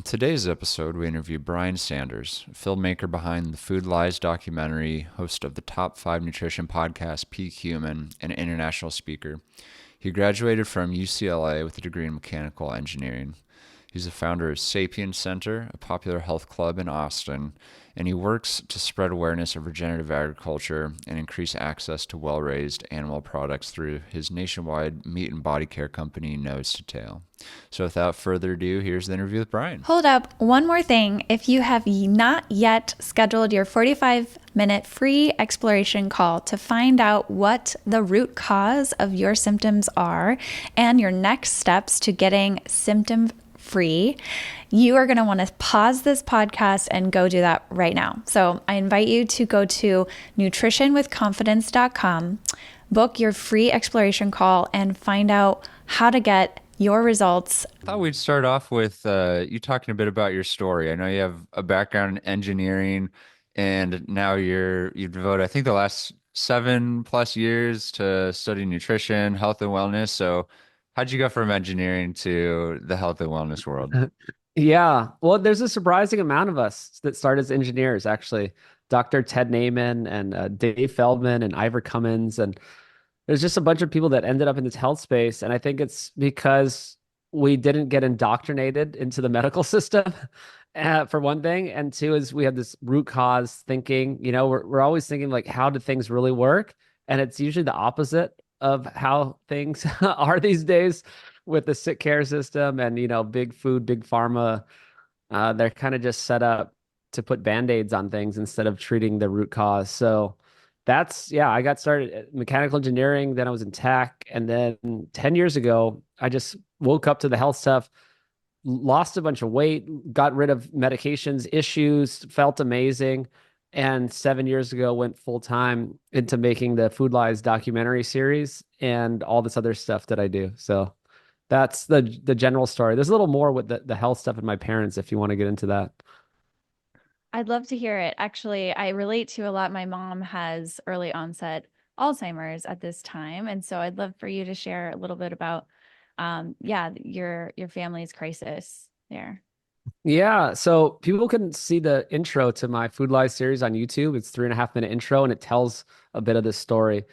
Today's episode, we interview Brian Sanders, filmmaker behind the Food Lies documentary, host of the Top 5 Nutrition podcast, Peak Human, and an international speaker. He graduated from UCLA with a degree in mechanical engineering. He's the founder of Sapien Center, a popular health club in Austin, and he works to spread awareness of regenerative agriculture and increase access to well-raised animal products through his nationwide meat and body care company, Nose to Tail. So without further ado, here's the interview with Brian. Hold up, one more thing. If you have not yet scheduled your 45-minute free exploration call to find out what the root cause of your symptoms are and your next steps to getting symptom free, you are going to want to pause this podcast and go do that right now. So I invite you to go to nutritionwithconfidence.com, book your free exploration call, and find out how to get your results. I thought we'd start off with you talking a bit about your story. I know you have a background in engineering, and now you've devoted, I think, the last 7+ years to studying nutrition, health, and wellness. So how'd you go from engineering to the health and wellness world? Yeah. Well, there's a surprising amount of us that start as engineers, actually. Dr. Ted Naiman and Dave Feldman and Ivor Cummins. And there's just a bunch of people that ended up in this health space. And I think it's because we didn't get indoctrinated into the medical system, for one thing. And two is we have this root cause thinking, we're always thinking like, how do things really work? And it's usually the opposite of how things are these days with the sick care system and, big food, big pharma. They're kind of just set up to put Band-Aids on things instead of treating the root cause. So I got started at mechanical engineering, then I was in tech. And then 10 years ago, I just woke up to the health stuff, lost a bunch of weight, got rid of medications, issues, felt amazing. And 7 years ago, went full time into making the Food Lies documentary series and all this other stuff that I do. So that's the general story. There's a little more with the health stuff and my parents if you want to get into that. I'd love to hear it. Actually, I relate to a lot. My mom has early onset Alzheimer's at this time. And so I'd love for you to share a little bit about, your family's crisis there. Yeah. So people can see the intro to my Food Lies series on YouTube. It's 3.5 minute intro and it tells a bit of this story.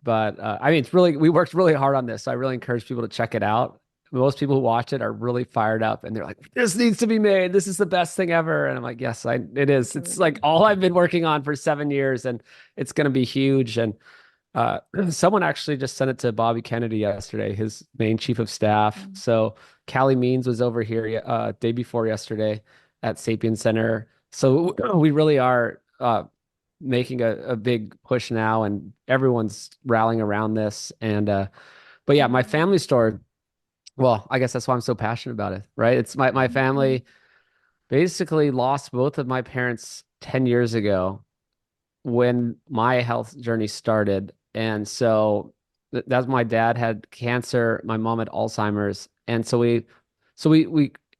But we worked really hard on this. So I really encourage people to check it out. Most people who watch it are really fired up and they're like, this needs to be made. This is the best thing ever. And I'm like, yes, it is. It's like all I've been working on for 7 years and it's going to be huge. And someone actually just sent it to Bobby Kennedy yesterday, his main chief of staff. Mm-hmm. So Callie Means was over here day before yesterday at Sapien Center. So we really are making a big push now and everyone's rallying around this. And but yeah, my family story, well, I guess that's why I'm so passionate about it, right? It's my family basically lost both of my parents 10 years ago when my health journey started. And so that's my dad had cancer, my mom had Alzheimer's. And so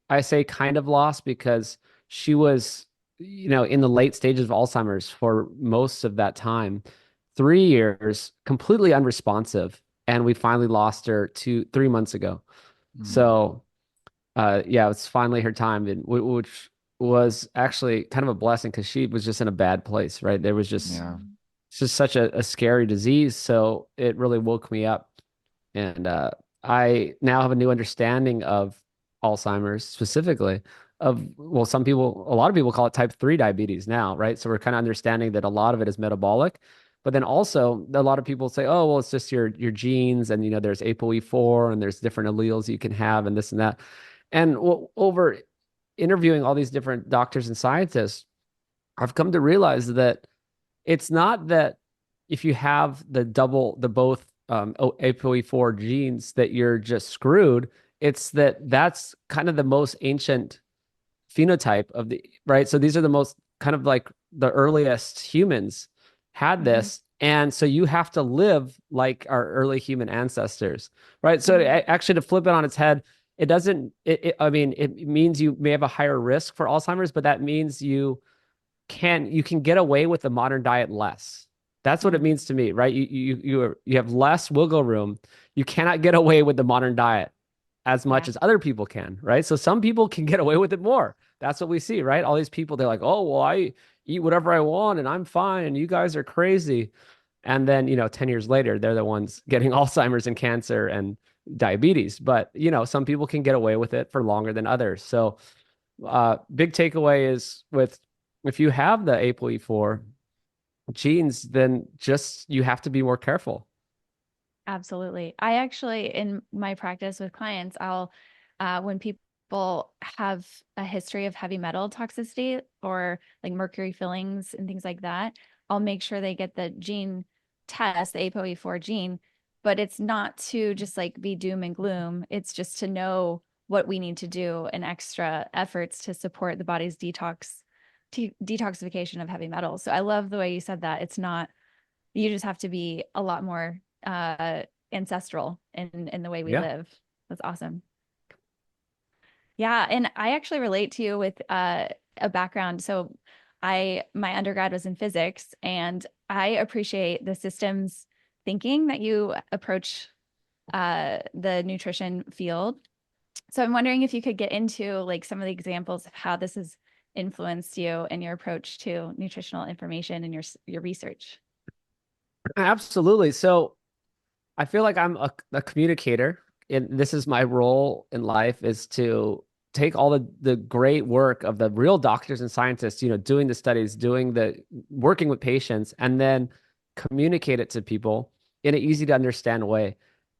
I say kind of lost because she was, in the late stages of Alzheimer's for most of that time, 3 years, completely unresponsive. And we finally lost her 3 months ago. So, it's finally her time, which was actually kind of a blessing because she was just in a bad place, right? There was just, It's just such a scary disease. So it really woke me up. And I now have a new understanding of Alzheimer's specifically a lot of people call it type 3 diabetes now, right? So we're kind of understanding that a lot of it is metabolic. But then also a lot of people say, oh, well, it's just your genes and, there's ApoE4 and there's different alleles you can have and this and that. And over interviewing all these different doctors and scientists, I've come to realize that it's not that if you have both ApoE4 genes that you're just screwed. It's that's kind of the most ancient phenotype of right? So these are the most kind of like the earliest humans had this. And so you have to live like our early human ancestors, right? So actually to flip it on its head, it means you may have a higher risk for Alzheimer's, but that means you can get away with the modern diet less. That's what it means to me, right? You have less wiggle room. You cannot get away with the modern diet. as much Yeah. as other people can, right? So some people can get away with it more. That's what we see, right? All these people, they're like, oh, well, I eat whatever I want and I'm fine and you guys are crazy. And then, 10 years later, they're the ones getting Alzheimer's and cancer and diabetes. But, some people can get away with it for longer than others. So, big takeaway is with if you have the ApoE4 genes, then just you have to be more careful. Absolutely. I actually, in my practice with clients, when people have a history of heavy metal toxicity or like mercury fillings and things like that, I'll make sure they get the gene test, the ApoE4 gene, but it's not to just like be doom and gloom. It's just to know what we need to do and extra efforts to support the body's detoxification of heavy metals. So I love the way you said that. It's not, you just have to be a lot more ancestral in the way we Yeah. live. That's awesome. Yeah, and I actually relate to you with a background. So my undergrad was in physics, and I appreciate the systems thinking that you approach the nutrition field. So I'm wondering if you could get into like some of the examples of how this has influenced you and your approach to nutritional information and your research. Absolutely. So I feel like I'm a communicator, and this is my role in life is to take all the great work of the real doctors and scientists, doing the studies, doing the working with patients, and then communicate it to people in an easy to understand way.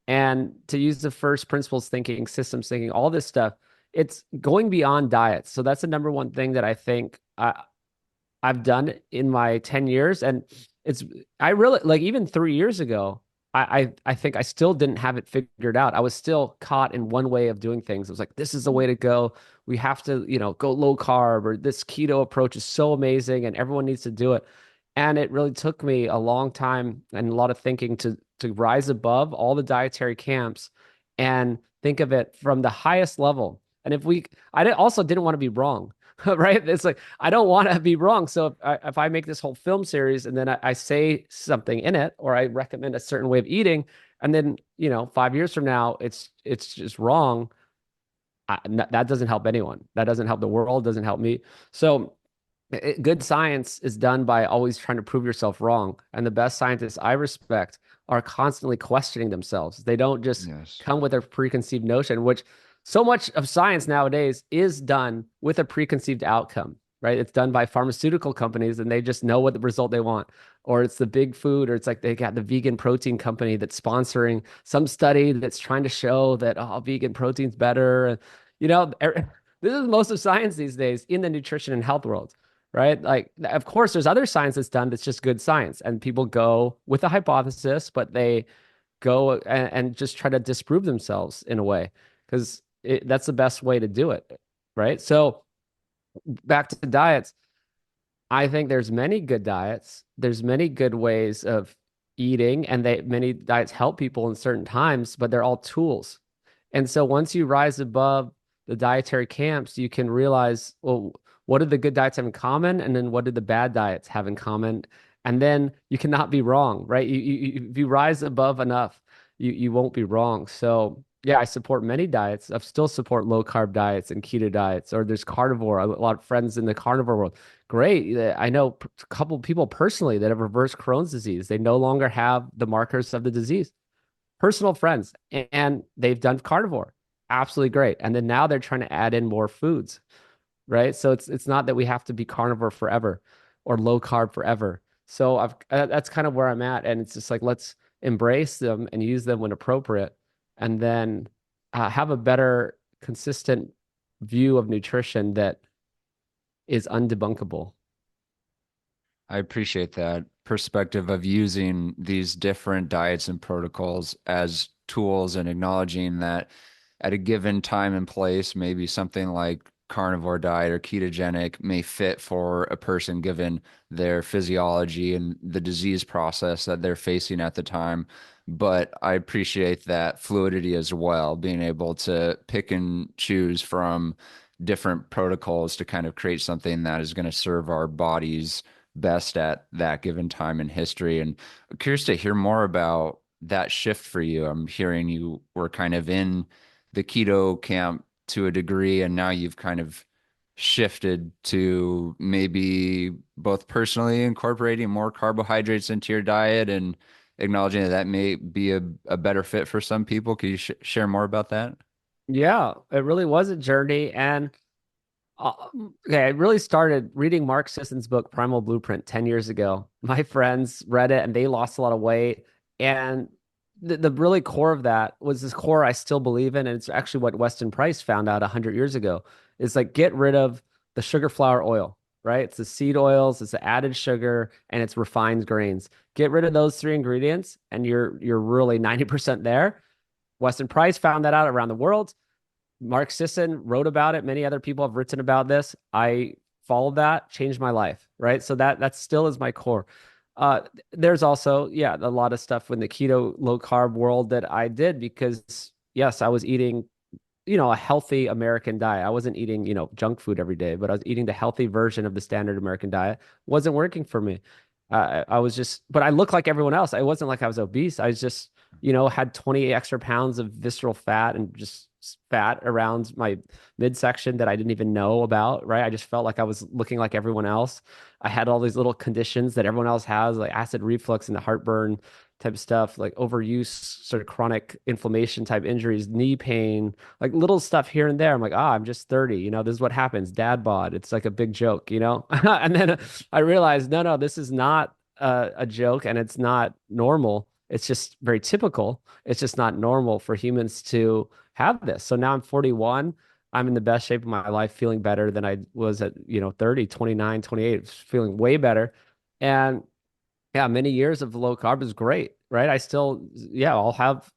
And to use the first principles thinking, systems thinking, all this stuff, it's going beyond diets. So that's the number one thing that I think I've done in my 10 years. And it's, I really like even 3 years ago, I think I still didn't have it figured out. I was still caught in one way of doing things. It was like, this is the way to go. We have to, go low carb, or this keto approach is so amazing and everyone needs to do it. And it really took me a long time and a lot of thinking to rise above all the dietary camps and think of it from the highest level. And also didn't want to be wrong. Right? It's like I don't want to be wrong. So if I make this whole film series and then I say something in it, or I recommend a certain way of eating, and then 5 years from now it's just wrong, that doesn't help anyone. That doesn't help the world. Doesn't help me. So good science is done by always trying to prove yourself wrong. And the best scientists I respect are constantly questioning themselves. They don't just Yes. come with a preconceived notion, which so much of science nowadays is done with a preconceived outcome, right? It's done by pharmaceutical companies and they just know what the result they want. Or it's the big food, or it's like they got the vegan protein company that's sponsoring some study that's trying to show that, oh, vegan protein's better. And, this is most of science these days in the nutrition and health world, right? Like, of course, there's other science that's done that's just good science, and people go with a hypothesis, but they go and just try to disprove themselves in a way because that's the best way to do it, right? So back to diets, I think there's many good diets. There's many good ways of eating, and many diets help people in certain times, but they're all tools. And so once you rise above the dietary camps, you can realize, well, what do the good diets have in common? And then what do the bad diets have in common? And then you cannot be wrong, right? If you rise above enough, you won't be wrong. So yeah, I support many diets. I still support low carb diets and keto diets, or there's carnivore. A lot of friends in the carnivore world. Great. I know a couple of people personally that have reversed Crohn's disease. They no longer have the markers of the disease. Personal friends, and they've done carnivore. Absolutely great. And then now they're trying to add in more foods, right? So it's not that we have to be carnivore forever or low carb forever. So that's kind of where I'm at, and it's just like let's embrace them and use them when appropriate, and then have a better, consistent view of nutrition that is undebunkable. I appreciate that perspective of using these different diets and protocols as tools and acknowledging that at a given time and place, maybe something like carnivore diet or ketogenic may fit for a person given their physiology and the disease process that they're facing at the time. But I appreciate that fluidity as well, being able to pick and choose from different protocols to kind of create something that is going to serve our bodies best at that given time in history. And I'm curious to hear more about that shift for you. I'm hearing you were kind of in the keto camp to a degree, and now you've kind of shifted to maybe both personally incorporating more carbohydrates into your diet and acknowledging that that may be a better fit for some people. Can you share more about that? Yeah, it really was a journey. And okay, I really started reading Mark Sisson's book, Primal Blueprint, 10 years ago. My friends read it and they lost a lot of weight. And the really core of that was this core I still believe in. And it's actually what Weston Price found out 100 years ago is like get rid of the sugar, flour, oil, right? It's the seed oils, it's the added sugar, and it's refined grains. Get rid of those three ingredients, and you're really 90% there. Weston Price found that out around the world. Mark Sisson wrote about it. Many other people have written about this. I followed that, changed my life, right? So that still is my core. There's also, yeah, a lot of stuff in the keto low carb world that I did because yes, I was eating, a healthy American diet. I wasn't eating, junk food every day, but I was eating the healthy version of the standard American diet. Wasn't working for me. I was just, but I looked like everyone else. I wasn't like I was obese. I was just, had 20 extra pounds of visceral fat and just fat around my midsection that I didn't even know about, right? I just felt like I was looking like everyone else. I had all these little conditions that everyone else has, like acid reflux and the heartburn type stuff, like overuse, sort of chronic inflammation type injuries, knee pain, like little stuff here and there. I'm like, I'm just 30. This is what happens. Dad bod. It's like a big joke. And then I realized, no, this is not a joke and it's not normal. It's just very typical. It's just not normal for humans to have this. So now I'm 41. I'm in the best shape of my life, feeling better than I was at, 30, 29, 28, feeling way better. And yeah, many years of low carb is great, right? I'll have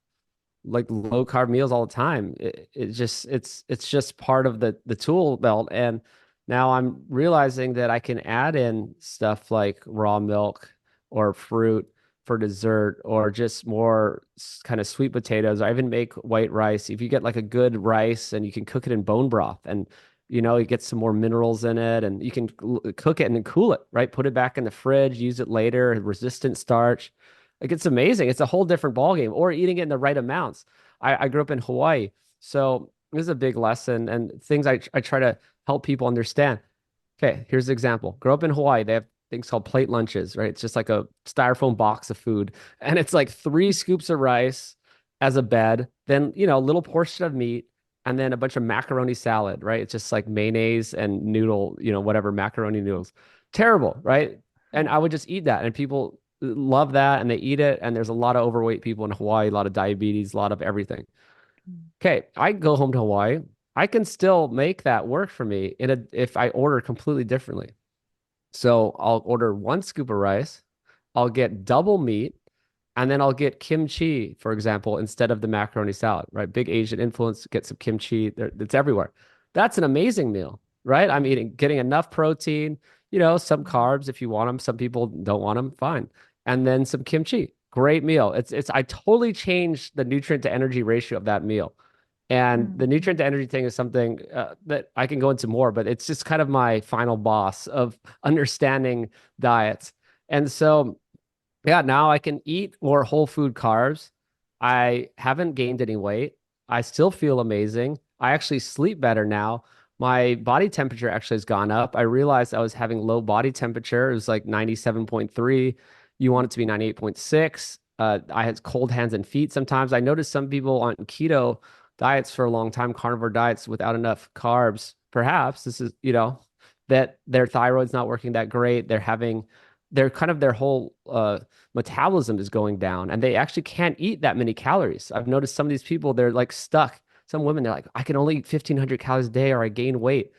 like low carb meals all the time. It's just part of the tool belt. And now I'm realizing that I can add in stuff like raw milk or fruit for dessert or just more kind of sweet potatoes. I even make white rice. If you get like a good rice and you can cook it in bone broth and you get some more minerals in it and you can cook it and then cool it, right? Put it back in the fridge, use it later, resistant starch. Like it's amazing. It's a whole different ballgame. Or eating it in the right amounts. I grew up in Hawaii, so this is a big lesson and things I try to help people understand. Okay, here's the example. Grow up in Hawaii. They have things called plate lunches, right? It's just like a styrofoam box of food, and it's like 3 scoops of rice as a bed, then a little portion of meat, and then a bunch of macaroni salad, right? It's just like mayonnaise and noodle, whatever macaroni noodles. Terrible, right? And I would just eat that, and people love that, and they eat it. And there's a lot of overweight people in Hawaii, a lot of diabetes, a lot of everything. Okay, I go home to Hawaii. I can still make that work for me if I order completely differently. So I'll order 1 scoop of rice, I'll get double meat, and then I'll get kimchi, for example, instead of the macaroni salad, right? Big Asian influence, get some kimchi. It's everywhere. That's an amazing meal, right? I'm getting enough protein, some carbs if you want them. Some people don't want them, fine. And then some kimchi. Great meal. I totally changed the nutrient to energy ratio of that meal. And the nutrient to energy thing is something that I can go into more, but it's just kind of my final boss of understanding diets. And so, yeah, now I can eat more whole food carbs. I haven't gained any weight. I still feel amazing. I actually sleep better now. My body temperature actually has gone up. I realized I was having low body temperature. It was like 97.3. You want it to be 98.6. I had cold hands and feet sometimes. I noticed some people on keto diets for a long time, carnivore diets without enough carbs, perhaps this is, that their thyroid's not working that great. Their whole metabolism is going down and they actually can't eat that many calories. I've noticed some of these people, they're like stuck. Some women, they're like, I can only eat 1,500 calories a day or I gain weight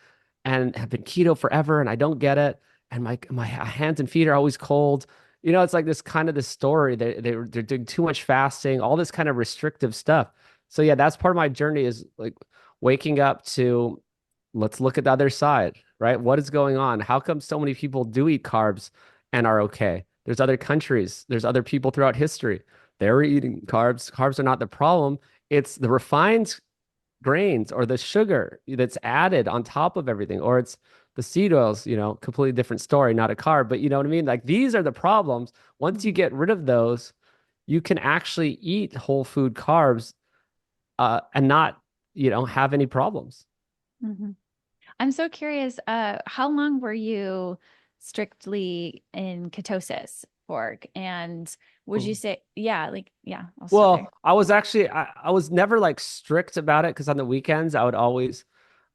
and have been keto forever and I don't get it. And my hands and feet are always cold. It's like this kind of the story. They're doing too much fasting, all this kind of restrictive stuff. So yeah, that's part of my journey is like waking up to let's look at the other side, right? What is going on? How come so many people do eat carbs and are okay? There's other countries, there's other people throughout history. They're eating carbs. Carbs are not the problem. It's the refined grains or the sugar that's added on top of everything, or it's the seed oils, completely different story, not a carb, but you know what I mean? Like these are the problems. Once you get rid of those, you can actually eat whole food carbs and not you don't have any problems. Hmm. I'm so curious, how long were you strictly in ketosis for? And would you say, yeah, like, yeah, I'll start there. Well, I was actually I was never like strict about it because on the weekends I would always,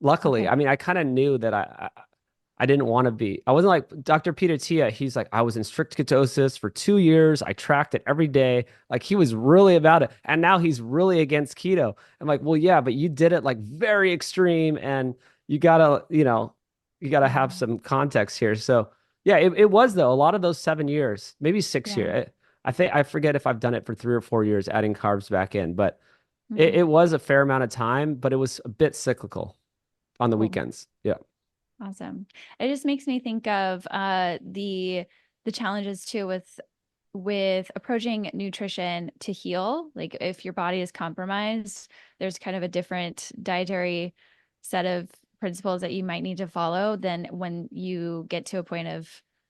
luckily, Okay. I mean, I kind of knew that I didn't want to be. I wasn't like Dr. Peter Tia. He's like, I was in strict ketosis for 2 years. I tracked it every day. Like he was really about it. And now he's really against keto. I'm like, well, yeah, but you did it like very extreme and you gotta, you gotta have Yeah. some context here. So yeah, it was though, a lot of those 7 years, maybe six Yeah. years. I think I forget if I've done it for 3 or 4 years, adding carbs back in, but it, Hmm. it was a fair amount of time, but it was a bit cyclical on the Cool. weekends. Yeah. Awesome. It just makes me think of the challenges too with approaching nutrition to heal. Like if your body is compromised, there's kind of a different dietary set of principles that you might need to follow than when you get to a point of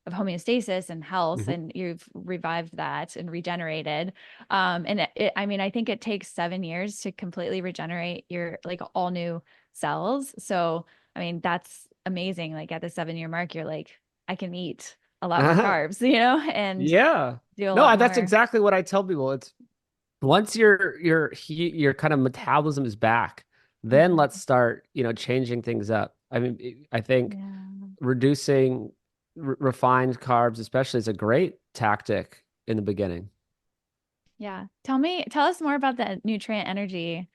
homeostasis and health Mhm. and you've revived that and regenerated. And I mean, I think it takes 7 years to completely regenerate your like all new cells. So, I mean, that's amazing. Like at the 7 year mark, you're like, I can eat a lot more carbs, and Yeah. do a No, lot that's more. exactly what I tell people. It's once your kind of metabolism is back, then let's Mhm. start, changing things up. I mean, I think Yeah. reducing refined carbs, especially, is a great tactic in the beginning. Yeah. Tell us more about the nutrient energy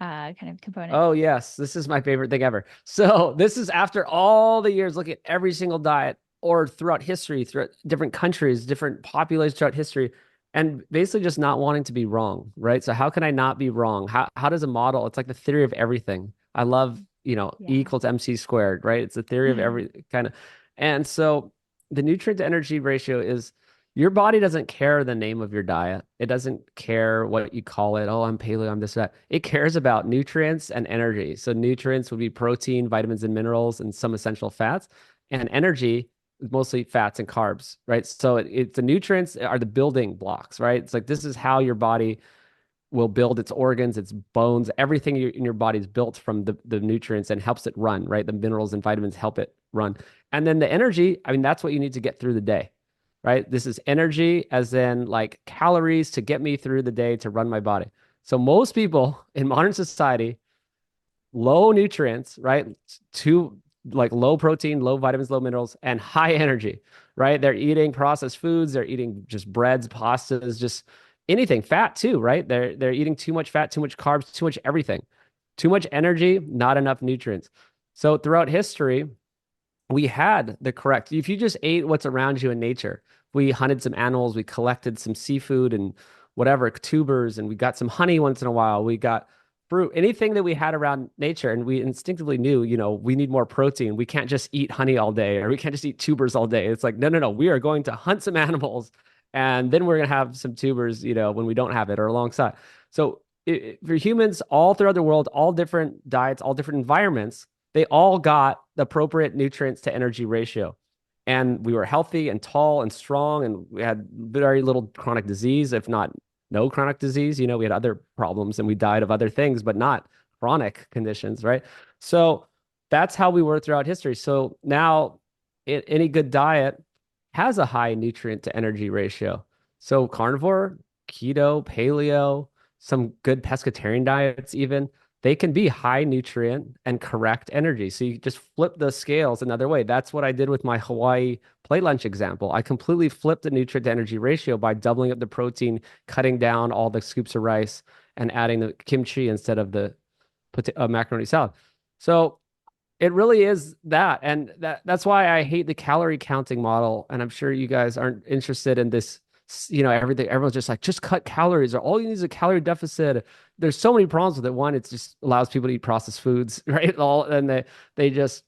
kind of component. Oh, yes. This is my favorite thing ever. So, this is after all the years looking at every single diet or throughout history, throughout different countries, different populations throughout history, and basically just not wanting to be wrong, right? So, how can I not be wrong? How does a model, it's like the theory of everything. I love, E Yeah. equals MC squared, right? It's the theory of every kind of. And so, the nutrient to energy ratio is your body doesn't care the name of your diet. It doesn't care what you call it. Oh, I'm paleo, I'm this, that. It cares about nutrients and energy. So nutrients would be protein, vitamins and minerals, and some essential fats. And energy is mostly fats and carbs, right? So it's the nutrients are the building blocks, right? It's like this is how your body will build its organs, its bones, everything in your body is built from the nutrients and helps it run, right? The minerals and vitamins help it run. And then the energy, I mean, that's what you need to get through the day, right? This is energy as in like calories to get me through the day to run my body. So most people in modern society, low nutrients, right? Too like low protein, low vitamins, low minerals, and high energy, right? They're eating processed foods, they're eating just breads, pastas, just anything, fat too, right? They're eating too much fat, too much carbs, too much everything. Too much energy, not enough nutrients. So throughout history, we had the correct. If you just ate what's around you in nature, we hunted some animals, we collected some seafood and whatever, tubers, and we got some honey once in a while. We got fruit, anything that we had around nature, and we instinctively knew, we need more protein. We can't just eat honey all day, or we can't just eat tubers all day. It's like, no, no, no. We are going to hunt some animals, and then we're going to have some tubers, when we don't have it or alongside. So for humans all throughout the world, all different diets, all different environments, they all got the appropriate nutrients to energy ratio. And we were healthy and tall and strong, and we had very little chronic disease, if not no chronic disease. We had other problems and we died of other things, but not chronic conditions, right? So that's how we were throughout history. So now any good diet has a high nutrient to energy ratio. So carnivore, keto, paleo, some good pescatarian diets, even they can be high nutrient and correct energy. So you just flip the scales another way. That's what I did with my Hawaii plate lunch example. I completely flipped the nutrient to energy ratio by doubling up the protein, cutting down all the scoops of rice, and adding the kimchi instead of the macaroni salad. So it really is that. And that's why I hate the calorie counting model. And I'm sure you guys aren't interested in this, everything. Everyone's just like, just cut calories, or all you need is a calorie deficit. There's so many problems with it. One, it just allows people to eat processed foods, right? And they just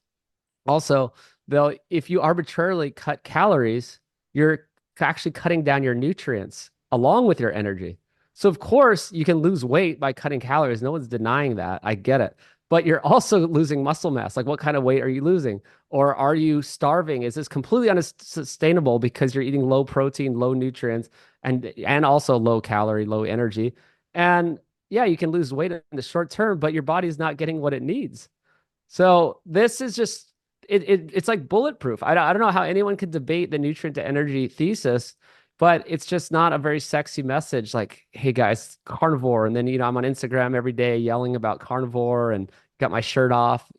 also, they'll, if you arbitrarily cut calories, you're actually cutting down your nutrients along with your energy. So, of course, you can lose weight by cutting calories. No one's denying that. I get it. But you're also losing muscle mass. Like, what kind of weight are you losing? Or are you starving? Is this completely unsustainable because you're eating low protein, low nutrients, and also low calorie, low energy? And yeah, you can lose weight in the short term, but your body's not getting what it needs. So this is just it's like bulletproof. I don't know how anyone could debate the nutrient to energy thesis, but it's just not a very sexy message like, hey guys, carnivore. And then, I'm on Instagram every day yelling about carnivore and got my shirt off,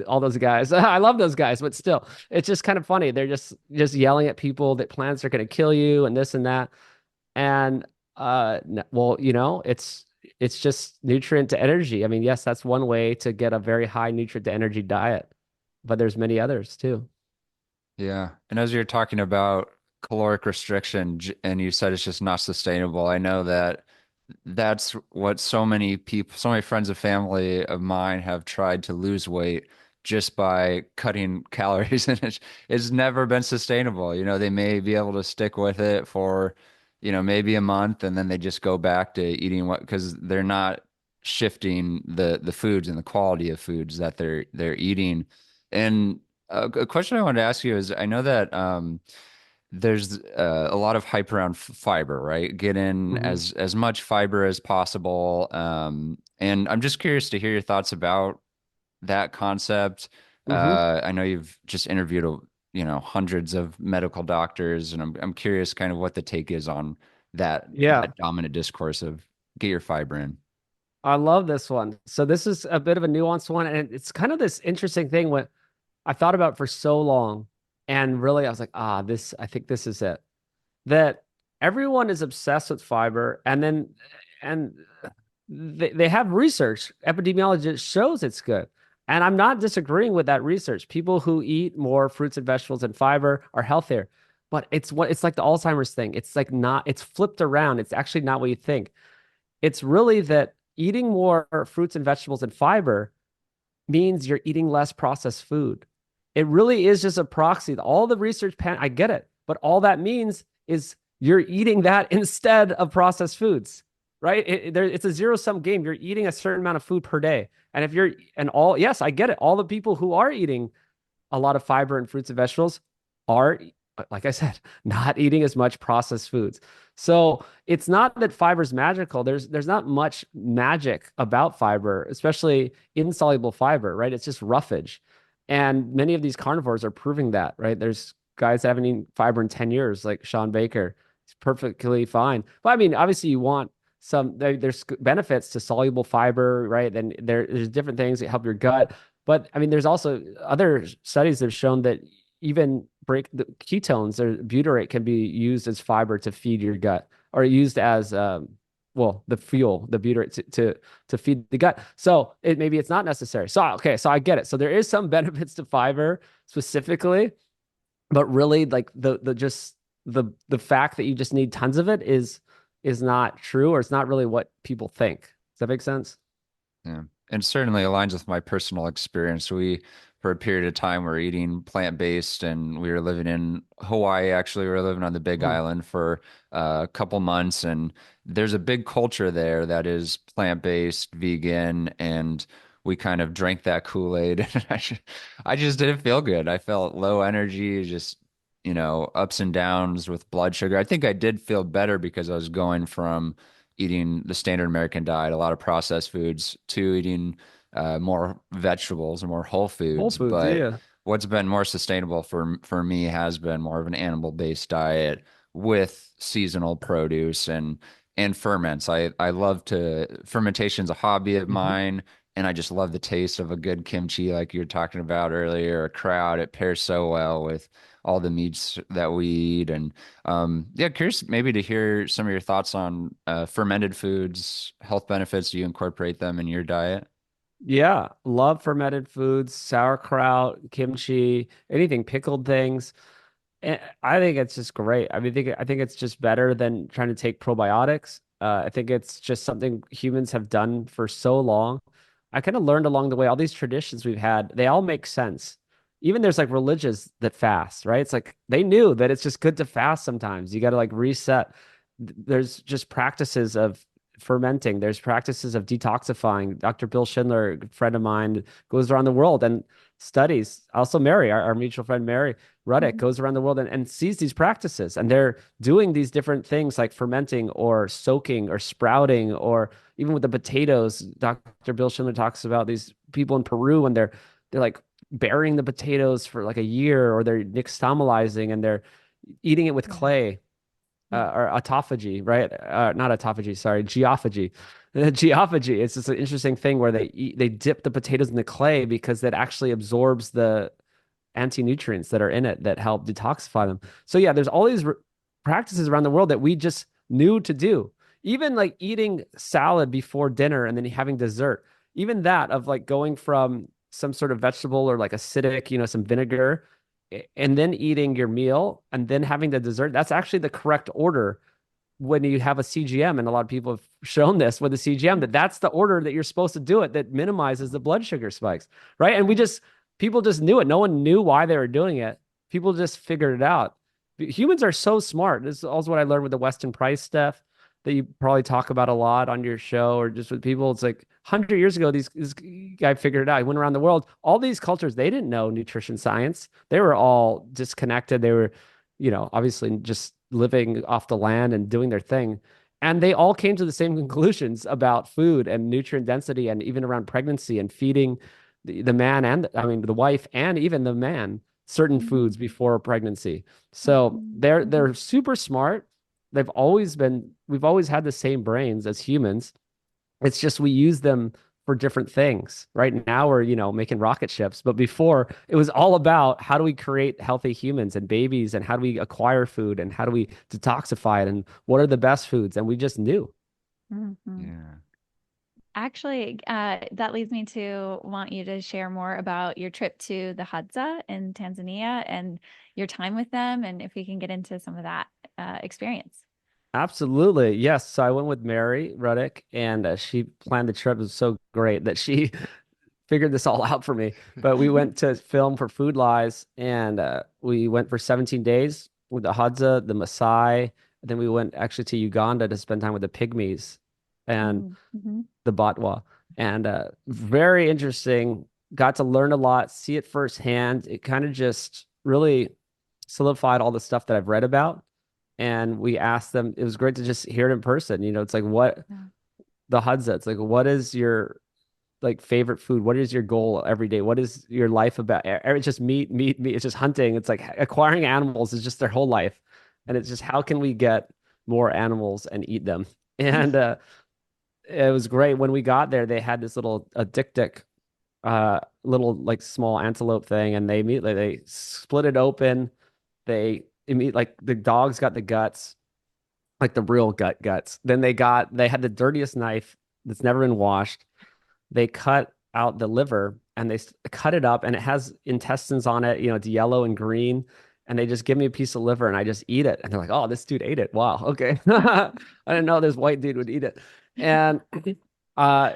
all those guys. I love those guys, but still, it's just kind of funny. They're just yelling at people that plants are going to kill you and this and that. And well, it's just nutrient to energy. I mean, yes, that's one way to get a very high nutrient to energy diet, but there's many others too. Yeah. And as you're talking about caloric restriction, and you said it's just not sustainable, I know that that's what so many people, so many friends and family of mine have tried to lose weight just by cutting calories, and it's never been sustainable. They may be able to stick with it for, maybe a month, and then they just go back to eating what, because they're not shifting the foods and the quality of foods that they're eating. And a question I wanted to ask you is, I know that there's a lot of hype around fiber, right? Get in Hmm. as much fiber as possible. And I'm just curious to hear your thoughts about that concept. Hmm. I know you've just interviewed, hundreds of medical doctors, and I'm curious kind of what the take is on Yeah, that dominant discourse of get your fiber in. I love this one. So this is a bit of a nuanced one, and it's kind of this interesting thing when I thought about for so long, and really I was like, I think this is it. That everyone is obsessed with fiber, and they have research, epidemiology that shows it's good. And I'm not disagreeing with that research. People who eat more fruits and vegetables and fiber are healthier. But it's like the Alzheimer's thing. It's like not, it's flipped around. It's actually not what you think. It's really that eating more fruits and vegetables and fiber means you're eating less processed food. It really is just a proxy. All the research, I get it, but all that means is you're eating that instead of processed foods, right? It's a zero sum game. You're eating a certain amount of food per day. And if you're, and all, yes, I get it. All the people who are eating a lot of fiber and fruits and vegetables are, like I said, not eating as much processed foods. So it's not that fiber is magical. There's not much magic about fiber, especially insoluble fiber, right? It's just roughage. And many of these carnivores are proving that, right? There's guys that haven't eaten fiber in 10 years, like Sean Baker. He's perfectly fine. But I mean, obviously you want there's benefits to soluble fiber, right? And there's different things that help your gut. But I mean, there's also other studies that have shown that even break the ketones or butyrate can be used as fiber to feed your gut or used as well, the fuel, the butyrate to feed the gut. So maybe it's not necessary. So okay, so I get it. So there is some benefits to fiber specifically, but really like the just the fact that you just need tons of it is not true, or it's not really what people think. Does that make sense? Yeah. And certainly aligns with my personal experience. For a period of time, were eating plant-based, and we were living in Hawaii. Actually, we were living on the Big Mm. Island for a couple months, and there's a big culture there that is plant-based, vegan, and we kind of drank that Kool-Aid. And I just didn't feel good. I felt low energy, just, ups and downs with blood sugar. I think I did feel better because I was going from eating the standard American diet, a lot of processed foods, to eating more vegetables and more whole Whole foods. Foods, But yeah. what's been more sustainable for me has been more of an animal-based diet with seasonal produce and ferments. I love to fermentation's a hobby of Hmm. mine, and I just love the taste of a good kimchi, like you were talking about earlier, a kraut. It pairs so well with all the meats that we eat. And yeah, curious maybe to hear some of your thoughts on fermented foods, health benefits. Do you incorporate them in your diet? Yeah, love fermented foods, sauerkraut, kimchi, anything pickled things. And I think it's just great. I think it's just better than trying to take probiotics. I think it's just something humans have done for so long. I kind of learned along the way, all these traditions we've had, they all make sense. Even there's like religions that fast, right? It's like they knew that it's just good to fast sometimes. You got to like reset. There's just practices of fermenting. There's practices of detoxifying. Dr. Bill Schindler, a friend of mine, goes around the world and studies. Also, Mary, our mutual friend Mary Ruddick, Mhm. goes around the world and sees these practices, and they're doing these different things like fermenting or soaking or sprouting, or even with the potatoes. Dr. Bill Schindler talks about these people in Peru, and they're like burying the potatoes for like a year, or they're nixtamalizing and they're eating it with Yeah. clay, Yeah. or autophagy, right? Not autophagy, sorry, geophagy. Geophagy. It's just an interesting thing where they dip the potatoes in the clay because that actually absorbs the anti-nutrients that are in it that help detoxify them. So yeah, there's all these practices around the world that we just knew to do. Even like eating salad before dinner and then having dessert. Even that of like going from some sort of vegetable or like acidic, some vinegar, and then eating your meal and then having the dessert. That's actually the correct order when you have a CGM, and a lot of people have shown this with a CGM, that that's the order that you're supposed to do it, that minimizes the blood sugar spikes, right? And people just knew it. No one knew why they were doing it. People just figured it out. Humans are so smart. This is also what I learned with the Weston Price stuff that you probably talk about a lot on your show or just with people. It's like 100 years ago, this guy figured it out. He went around the world. All these cultures, they didn't know nutrition science. They were all disconnected. They were, obviously just living off the land and doing their thing. And they all came to the same conclusions about food and nutrient density and even around pregnancy and feeding the man and, I mean, the wife and even the man certain Mhm. foods before pregnancy. So Mhm. they're Mhm. super smart. We've always had the same brains as humans. It's just we use them for different things. Right now we're, making rocket ships, but before it was all about how do we create healthy humans and babies, and how do we acquire food, and how do we detoxify it, and what are the best foods? And we just knew. Mhm. Yeah. Actually, that leads me to want you to share more about your trip to the Hadza in Tanzania and your time with them, and if we can get into some of that experience. Absolutely. Yes. So I went with Mary Ruddick, and she planned the trip. It was so great that she figured this all out for me. But we went to film for Food Lies, and we went for 17 days with the Hadza, the Maasai. And then we went actually to Uganda to spend time with the Pygmies and Mm-hmm. the Batwa. And very interesting. Got to learn a lot, see it firsthand. It kind of just really solidified all the stuff that I've read about. And we asked them, it was great to just hear it in person. It's like what Yeah. the Hadza, it's like, what is your like favorite food? What is your goal every day? What is your life about? It's just meat, meat, meat. It's just hunting. It's like acquiring animals is just their whole life. And it's just how can we get more animals and eat them? And it was great. When we got there, they had this little a dik little like small antelope thing, and they split it open. They immediately, like, the dogs got the guts, like the real guts. Then they had the dirtiest knife that's never been washed. They cut out the liver and they cut it up, and it has intestines on it. It's yellow and green. And they just give me a piece of liver and I just eat it. And they're like, "Oh, this dude ate it. Wow. Okay." I didn't know this white dude would eat it. And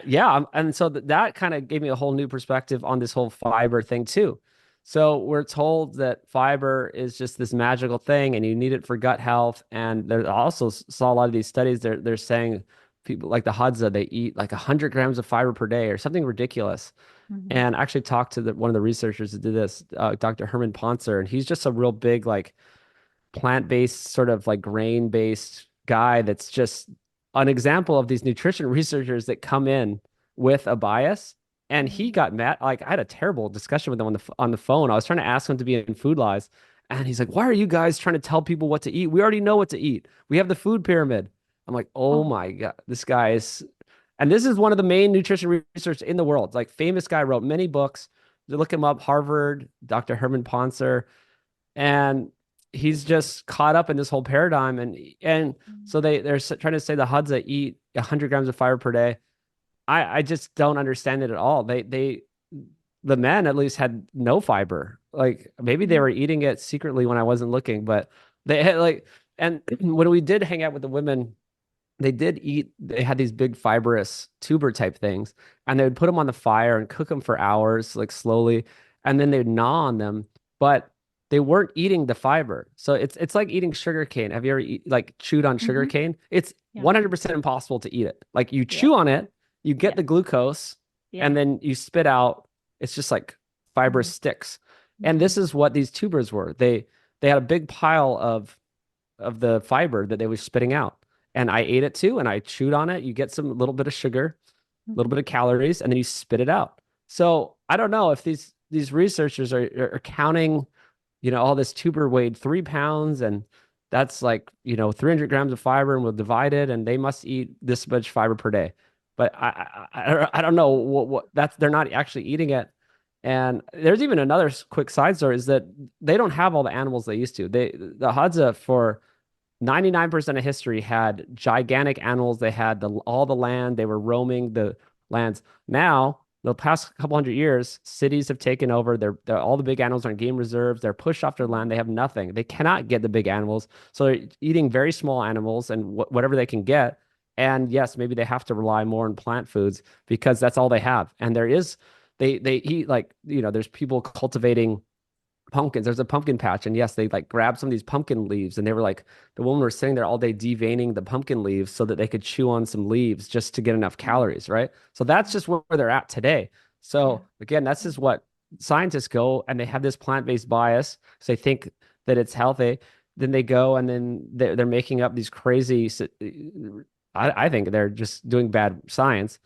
yeah, and so that kind of gave me a whole new perspective on this whole fiber thing too. So we're told that fiber is just this magical thing and you need it for gut health. And there also saw a lot of these studies. They're saying people like the Hadza, they eat like 100 grams of fiber per day or something ridiculous. Mm-hmm. And I actually talked to one of the researchers that did this, Dr. Herman Ponzer, and he's just a real big like plant-based, sort of like grain-based guy that's just an example of these nutrition researchers that come in with a bias. And he got mad. Like, I had a terrible discussion with him on the phone. I was trying to ask him to be in Food Lies, and he's like, "Why are you guys trying to tell people what to eat? We already know what to eat. We have the food pyramid." I'm like, "Oh Oh. my God, this guy is," and this is one of the main nutrition research in the world. Like, famous guy, wrote many books. Look him up, Harvard, Dr. Herman Ponzer, and he's just caught up in this whole paradigm. And so they're trying to say the Hadza eat 100 grams of fiber per day. I just don't understand it at all. The men at least had no fiber. Like, maybe they Mm-hmm. were eating it secretly when I wasn't looking, but they had like, and when we did hang out with the women, they had these big fibrous tuber type things, and they would put them on the fire and cook them for hours, like slowly, and then they'd gnaw on them, but they weren't eating the fiber. So it's like eating sugar cane. Have you ever like chewed on sugar Mm-hmm. cane? It's Yeah. 100% impossible to eat it. Like, you Yeah. chew on it, you get Yeah. the glucose, Yeah. and then you spit out. It's just like fibrous Mhm. sticks. And Mhm. this is what these tubers were. They had a big pile of the fiber that they were spitting out. And I ate it too, and I chewed on it. You get some little bit of sugar, a little Mhm. bit of calories, and then you spit it out. So I don't know if these researchers are counting, all this tuber weighed 3 pounds, and that's like, 300 grams of fiber, and we'll divide it, and they must eat this much fiber per day. But I don't know what that's they're not actually eating it. And there's even another quick side story is that they don't have all the animals they used to. The Hadza for 99% of history had gigantic animals. They had all the land. They were roaming the lands. Now, the past couple hundred years, cities have taken over. All the big animals are in game reserves. They're pushed off their land. They have nothing. They cannot get the big animals. So they're eating very small animals and whatever they can get. And yes, maybe they have to rely more on plant foods because that's all they have. And they eat like, there's people cultivating pumpkins. There's a pumpkin patch, and yes, they like grabbed some of these pumpkin leaves, and they were like, the woman was sitting there all day deveining the pumpkin leaves so that they could chew on some leaves just to get enough calories, right? So that's just where they're at today. Yeah. So again, that's just what scientists go, and they have this plant-based bias because they think that it's healthy. Then they go and then they're making up these crazy. I think they're just doing bad science.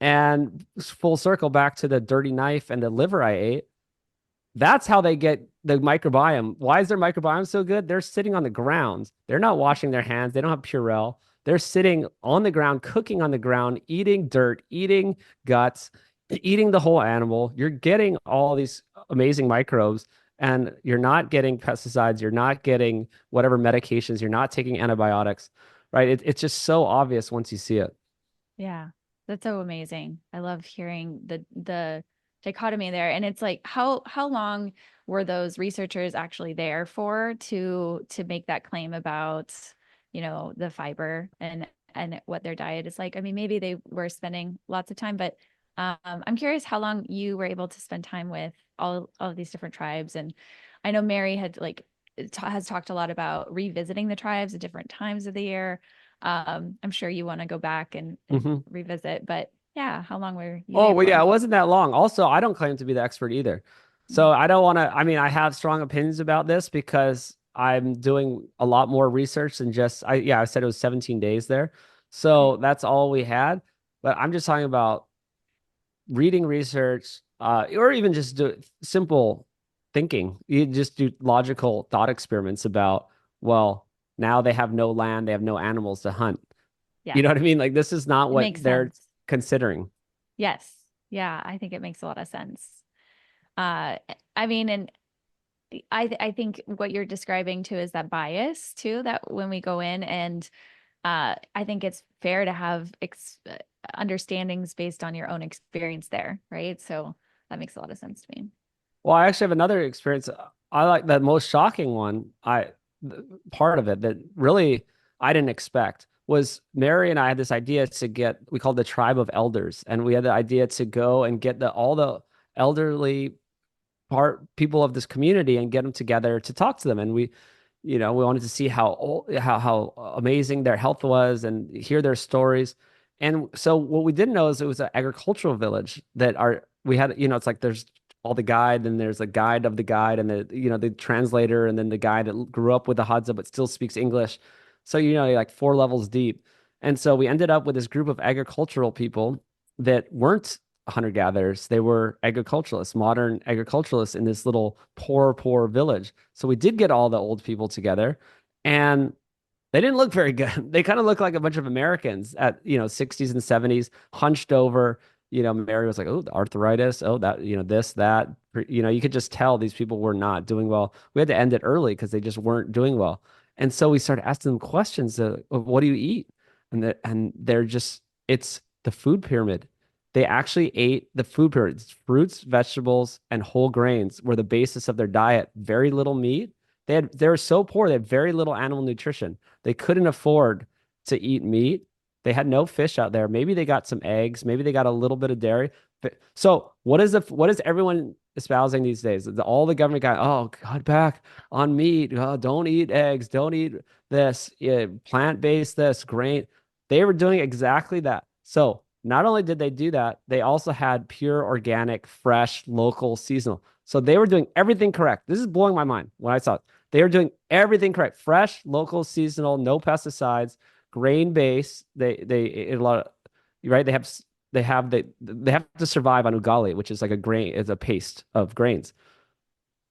And full circle back to the dirty knife and the liver I ate, that's how they get the microbiome. Why is their microbiome so good? They're sitting on the ground. They're not washing their hands. They don't have Purell. They're sitting on the ground, cooking on the ground, eating dirt, eating guts, eating the whole animal. You're getting all these amazing microbes, and you're not getting pesticides. You're not getting whatever medications. You're not taking antibiotics, right? It's just so obvious once you see it. Yeah. That's so amazing. I love hearing the dichotomy there. And it's like how long were those researchers actually there for to make that claim about, the fiber and what their diet is like? I mean, maybe they were spending lots of time, but I'm curious how long you were able to spend time with all of these different tribes. And I know Mary had like has talked a lot about revisiting the tribes at different times of the year. I'm sure you want to go back and Mhm. revisit, but yeah, how long were you Oh, there well, yeah, for? it wasn't that long. Also, I don't claim to be the expert either. So I don't want to, I mean, I have strong opinions about this because I'm doing a lot more research than just, I said it was 17 days there. Okay. So that's all we had. But I'm just talking about reading research, or even just do simple thinking. You just do logical thought experiments about, well, now they have no land, they have no animals to hunt. Yeah, You know what I mean? Like, this is not it what makes they're sense. considering. Yes. Yeah, I think it makes a lot of sense. Uh, I mean, and I think what you're describing too is that bias too, that when we go in and I think it's fair to have understandings based on your own experience there, right? So that makes a lot of sense to me. Well, I actually have another experience. I like the most shocking one. Part of it that really I didn't expect was Mary and I had this idea to get, we called the tribe of elders, and we had the idea to go and get all the elderly people of this community and get them together to talk to them. And we wanted to see how amazing their health was and hear their stories. And so what we didn't know is it was an agricultural village that we had, it's like there's all the guide, and there's a guide of the guide, and the translator, and then the guy that grew up with the Hadza but still speaks English. So, you're like 4 levels deep. And so we ended up with this group of agricultural people that weren't hunter-gatherers. They were agriculturalists, modern agriculturalists in this little poor village. So we did get all the old people together, and they didn't look very good. They kind of looked like a bunch of Americans at, 60s and 70s, hunched over. Mary was like, oh, the arthritis. Oh, that, this, that. You could just tell these people were not doing well. We had to end it early because they just weren't doing well. And so we started asking them questions of what do you eat? And they're just, it's the food pyramid. They actually ate the food pyramid. It's fruits, vegetables, and whole grains were the basis of their diet. Very little meat. They were so poor, they had very little animal nutrition. They couldn't afford to eat meat. They had no fish out there. Maybe they got some eggs. Maybe they got a little bit of dairy. So what is everyone espousing these days? All the government guy, oh, cut back on meat. Oh, don't eat eggs. Don't eat this. Yeah, plant-based this, grain. They were doing exactly that. So Not only did they do that, they also had pure, organic, fresh, local, seasonal. So they were doing everything correct. This is blowing my mind when I saw it. They were doing everything correct. Fresh, local, seasonal, no pesticides, grain based. They a lot of, right. They have to survive on ugali, which is like a grain, is a paste of grains.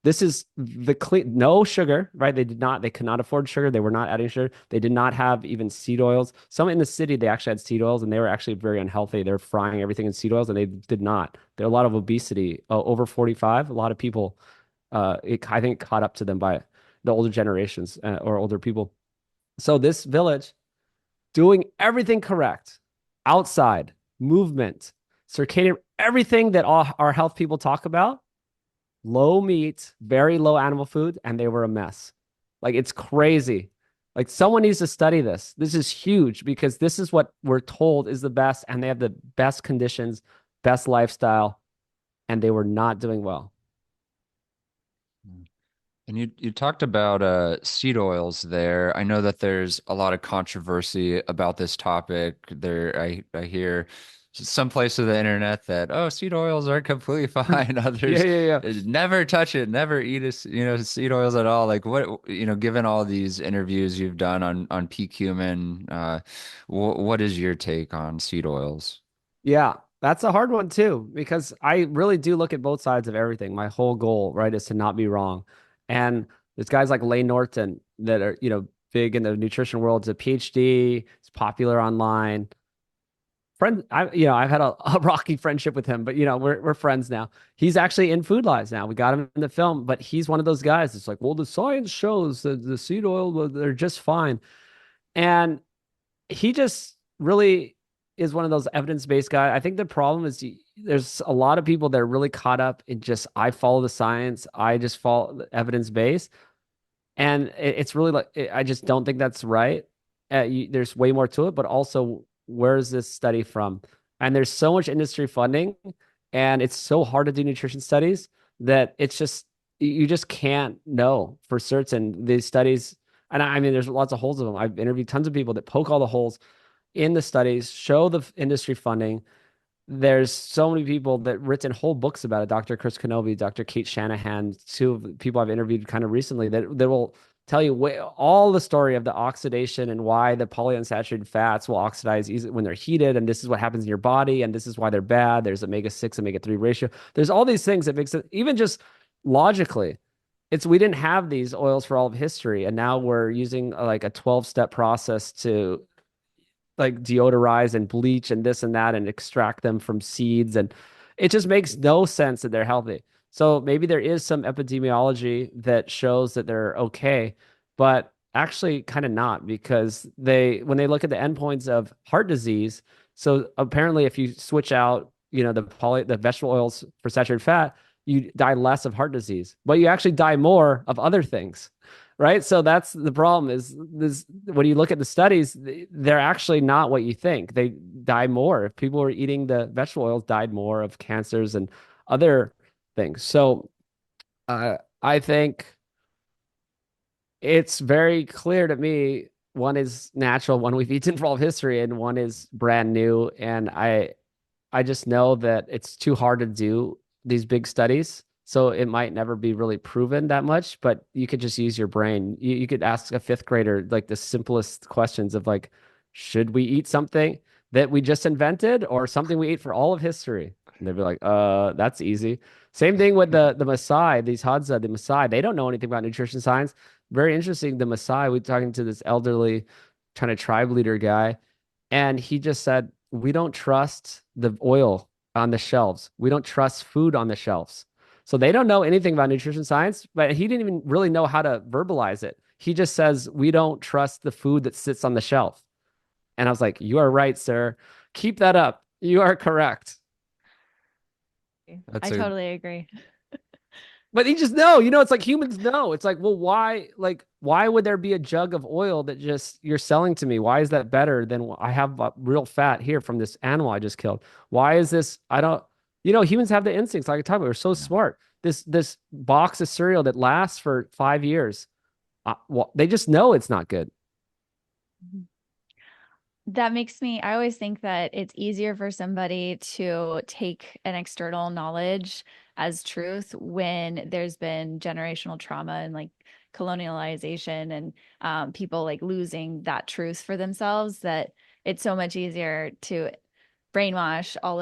This is the clean, no sugar, right? They could not afford sugar. They were not adding sugar. They did not have even seed oils. Some in the city, they actually had seed oils and they were actually very unhealthy. They're frying everything in seed oils and they did not. There are a lot of obesity over 45. A lot of people, I think, caught up to them by the older generations or older people. So this village doing everything correct, outside, movement, circadian, everything that all our health people talk about, low meat, very low animal food, and they were a mess. Like it's crazy. Like someone needs to study this. This is huge because this is what we're told is the best, and they have the best conditions, best lifestyle, and they were not doing well. And you talked about seed oils there. I know that there's a lot of controversy about this topic. I hear some place of the internet that, oh, seed oils are completely fine. Yeah, Others, yeah, yeah. never touch it, never eat seed oils at all. Like what, given all these interviews you've done on peak human, what is your take on seed oils? Yeah, that's a hard one too, because I really do look at both sides of everything. My whole goal, right, is to not be wrong. And there's guys like Lane Norton that are, big in the nutrition world. It's a PhD, it's popular online. I've had a rocky friendship with him, but we're friends now. He's actually in Food Lies now. We got him in the film, but he's one of those guys. It's like, well, the science shows that the seed oil, well, they're just fine. And he just really is one of those evidence-based guys. I think the problem is there's a lot of people that are really caught up in just, I follow the science, I just follow evidence-based. And it's really like, I just don't think that's right. There's way more to it, but also, where's this study from? And there's so much industry funding, and it's so hard to do nutrition studies that it's just, you just can't know for certain these studies. And I mean, there's lots of holes in them. I've interviewed tons of people that poke all the holes in the studies, show the industry funding. There's so many people that written whole books about it. Dr. Chris Kenobi, Dr. Kate Shanahan, two of the people I've interviewed kind of recently that will tell you all the story of the oxidation and why the polyunsaturated fats will oxidize when they're heated. And this is what happens in your body. And this is why they're bad. There's omega-6, omega-3 ratio. There's all these things that makes it, even just logically, we didn't have these oils for all of history. And now we're using like a 12-step process to like deodorize and bleach and this and that and extract them from seeds. And it just makes no sense that they're healthy. So maybe there is some epidemiology that shows that they're okay, but actually kind of not, because when they look at the endpoints of heart disease, so apparently if you switch out, the vegetable oils for saturated fat, you die less of heart disease, but you actually die more of other things. Right. So that's the problem is this, when you look at the studies, they're actually not what you think. They die more. If people were eating the vegetable oils, died more of cancers and other things. So I think it's very clear to me, one is natural, one we've eaten for all of history, and one is brand new. And I just know that it's too hard to do these big studies. So it might never be really proven that much, but you could just use your brain. You could ask a fifth grader like the simplest questions of like, should we eat something that we just invented or something we ate for all of history? And they'd be like, that's easy. Same thing with the Maasai, these Hadza, the Maasai, they don't know anything about nutrition science. Very interesting. The Maasai, we talking to this elderly kind of tribe leader guy, and he just said, we don't trust the oil on the shelves. We don't trust food on the shelves. So they don't know anything about nutrition science, but he didn't even really know how to verbalize it. He just says, we don't trust the food that sits on the shelf. And I was like, you are right, sir. Keep that up. You are correct. I totally agree. But you just know, it's like humans know. It's like, well, why would there be a jug of oil that just you're selling to me? Why is that better than I have real fat here from this animal I just killed? Why is this? I don't, humans have the instincts. Like I talked about, we're so smart. This box of cereal that lasts for 5 years, well, they just know it's not good. That makes me, I always think that it's easier for somebody to take an external knowledge as truth when there's been generational trauma and like colonialization and people like losing that truth for themselves, that it's so much easier to brainwash all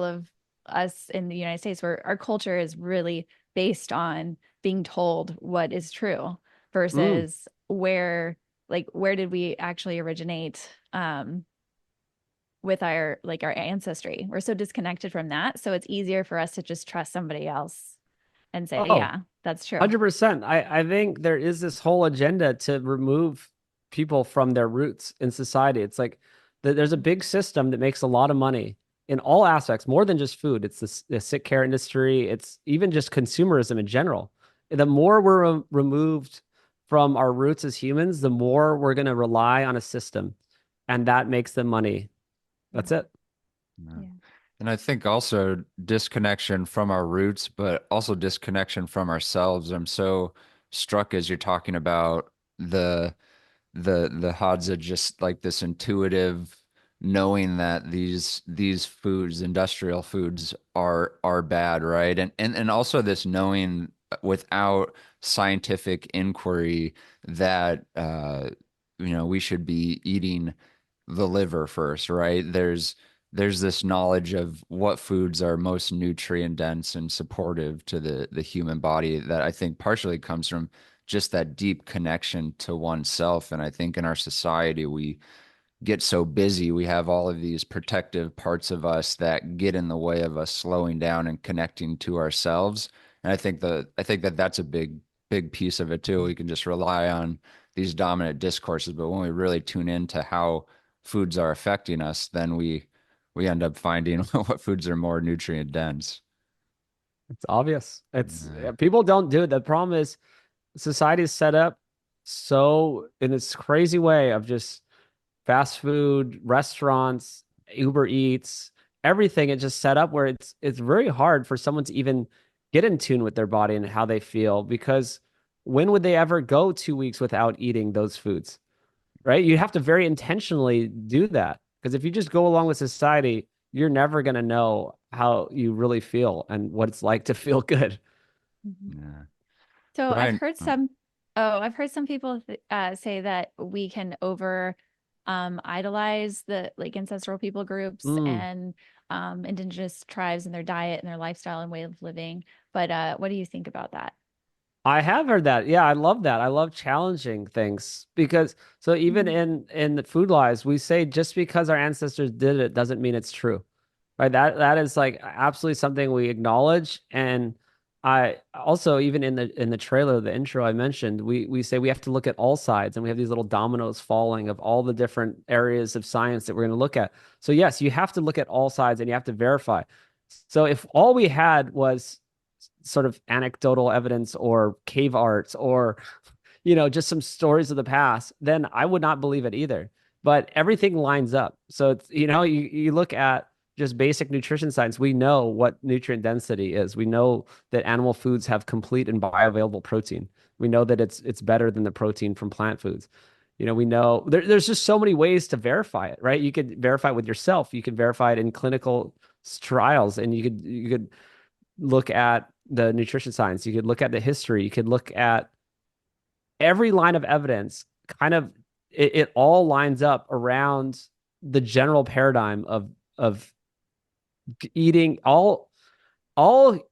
of us in the United States, where our culture is really based on being told what is true Mm. versus where did we actually originate with our ancestry. We're so disconnected from that, so it's easier for us to just trust somebody else and say, Oh, yeah, that's true. 100%. I think there is this whole agenda to remove people from their roots in society. It's like there's a big system that makes a lot of money in all aspects, more than just food. It's the sick care industry. It's even just consumerism in general. The more we're removed from our roots as humans, the more we're going to rely on a system, and that makes them money. Yeah. That's it. Yeah. Yeah. And I think also disconnection from our roots, but also disconnection from ourselves. I'm so struck as you're talking about the Hadza, just like this intuitive knowing that these foods, industrial foods, are bad, right? And also this knowing without scientific inquiry that we should be eating the liver first, right? There's this knowledge of what foods are most nutrient dense and supportive to the human body that I think partially comes from just that deep connection to oneself. And I think in our society, we get so busy, we have all of these protective parts of us that get in the way of us slowing down and connecting to ourselves. And I think that that's a big piece of it too. We can just rely on these dominant discourses, but when we really tune into how foods are affecting us, then we end up finding what foods are more nutrient dense. It's obvious. It's Yeah. people don't do it. The problem is society is set up so in this crazy way of just fast food, restaurants, Uber Eats, everything. It's just set up where it's very hard for someone to even get in tune with their body and how they feel because when would they ever go 2 weeks without eating those foods? Right? You have to very intentionally do that because if you just go along with society, you're never going to know how you really feel and what it's like to feel good. Mhm. Yeah. So Brian, I've heard some people say that we can over idolize the like ancestral people groups Mm. and indigenous tribes and their diet and their lifestyle and way of living. But what do you think about that? I have heard that. Yeah, I love that. I love challenging things because so even Mhm. in the food lies, we say just because our ancestors did it doesn't mean it's true. Right? That is like absolutely something we acknowledge. And I also even in the trailer, the intro I mentioned, we say we have to look at all sides and we have these little dominoes falling of all the different areas of science that we're going to look at. So yes, you have to look at all sides and you have to verify. So if all we had was sort of anecdotal evidence or cave arts or just some stories of the past, then I would not believe it either. But everything lines up. So it's, you look at just basic nutrition science, we know what nutrient density is. We know that animal foods have complete and bioavailable protein. We know that it's better than the protein from plant foods. We know there's just so many ways to verify it, right? You could verify it with yourself. You could verify it in clinical trials, and you could look at the nutrition science. You could look at the history. You could look at every line of evidence. Kind of, it all lines up around the general paradigm of eating all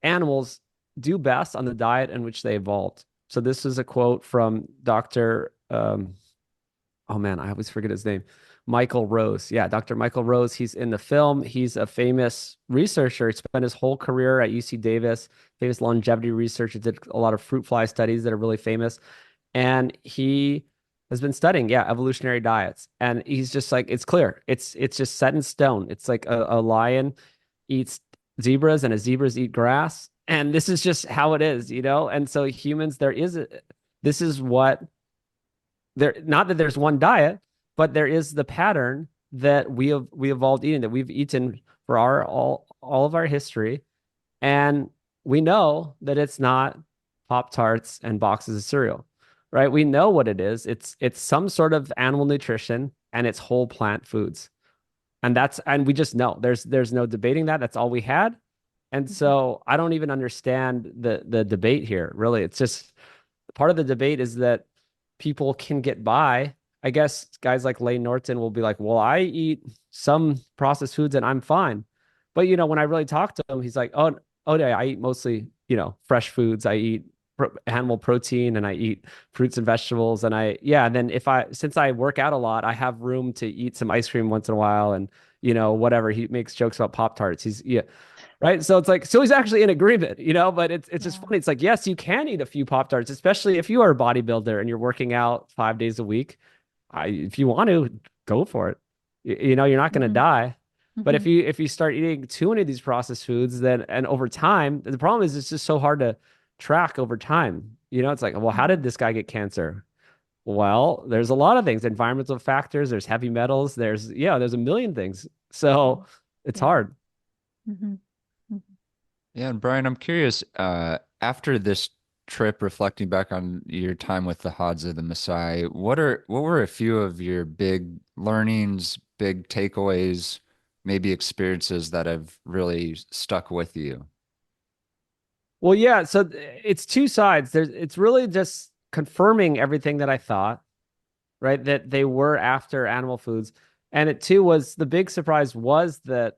animals do best on the diet in which they evolved. So this is a quote from Dr. Oh man, I always forget his name. Michael Rose. Yeah, Dr. Michael Rose. He's in the film. He's a famous researcher. He spent his whole career at UC Davis, famous longevity researcher, did a lot of fruit fly studies that are really famous. And he has been studying, yeah, evolutionary diets. And he's just like, it's clear. It's just set in stone. It's like a lion eats zebras and a zebras eat grass. And this is just how it is. And so humans, this is what there, not that there's one diet, but there is the pattern that we evolved eating, that we've eaten for our all of our history. And we know that it's not Pop Tarts and boxes of cereal, right? We know what it is. It's some sort of animal nutrition and it's whole plant foods. And we just know there's no debating that. That's all we had. And Mhm. so I don't even understand the debate here. Really, it's just part of the debate is that people can get by. I guess guys like Lane Norton will be like, "Well, I eat some processed foods and I'm fine." But when I really talk to him, he's like, "Oh, yeah, I eat mostly, fresh foods. I eat animal protein and I eat fruits and vegetables and yeah, and then if I since I work out a lot, I have room to eat some ice cream once in a while and whatever. He makes jokes about Pop-Tarts. Yeah, right. So it's like, so he's actually in agreement, but it's just Yeah. funny. It's like, yes, you can eat a few Pop-Tarts, especially if you are a bodybuilder and you're working out 5 days a week. If you want to, go for it. You're not going to Mhm. die. But if Mhm. you start eating too many of these processed foods, then and over time, the problem is it's just so hard to track over time. It's like, well, how did Mhm. this guy get cancer? Well, there's a lot of things, environmental factors, there's heavy metals, there's a million things. So it's Yeah. hard. Mhm. Mhm. Yeah, and Brian, I'm curious, after this trip, reflecting back on your time with the Hadza, the Maasai, what were a few of your big learnings, big takeaways, maybe experiences that have really stuck with you? Well, yeah, so it's two sides. It's really just confirming everything that I thought, right? That they were after animal foods. And it too was the big surprise was that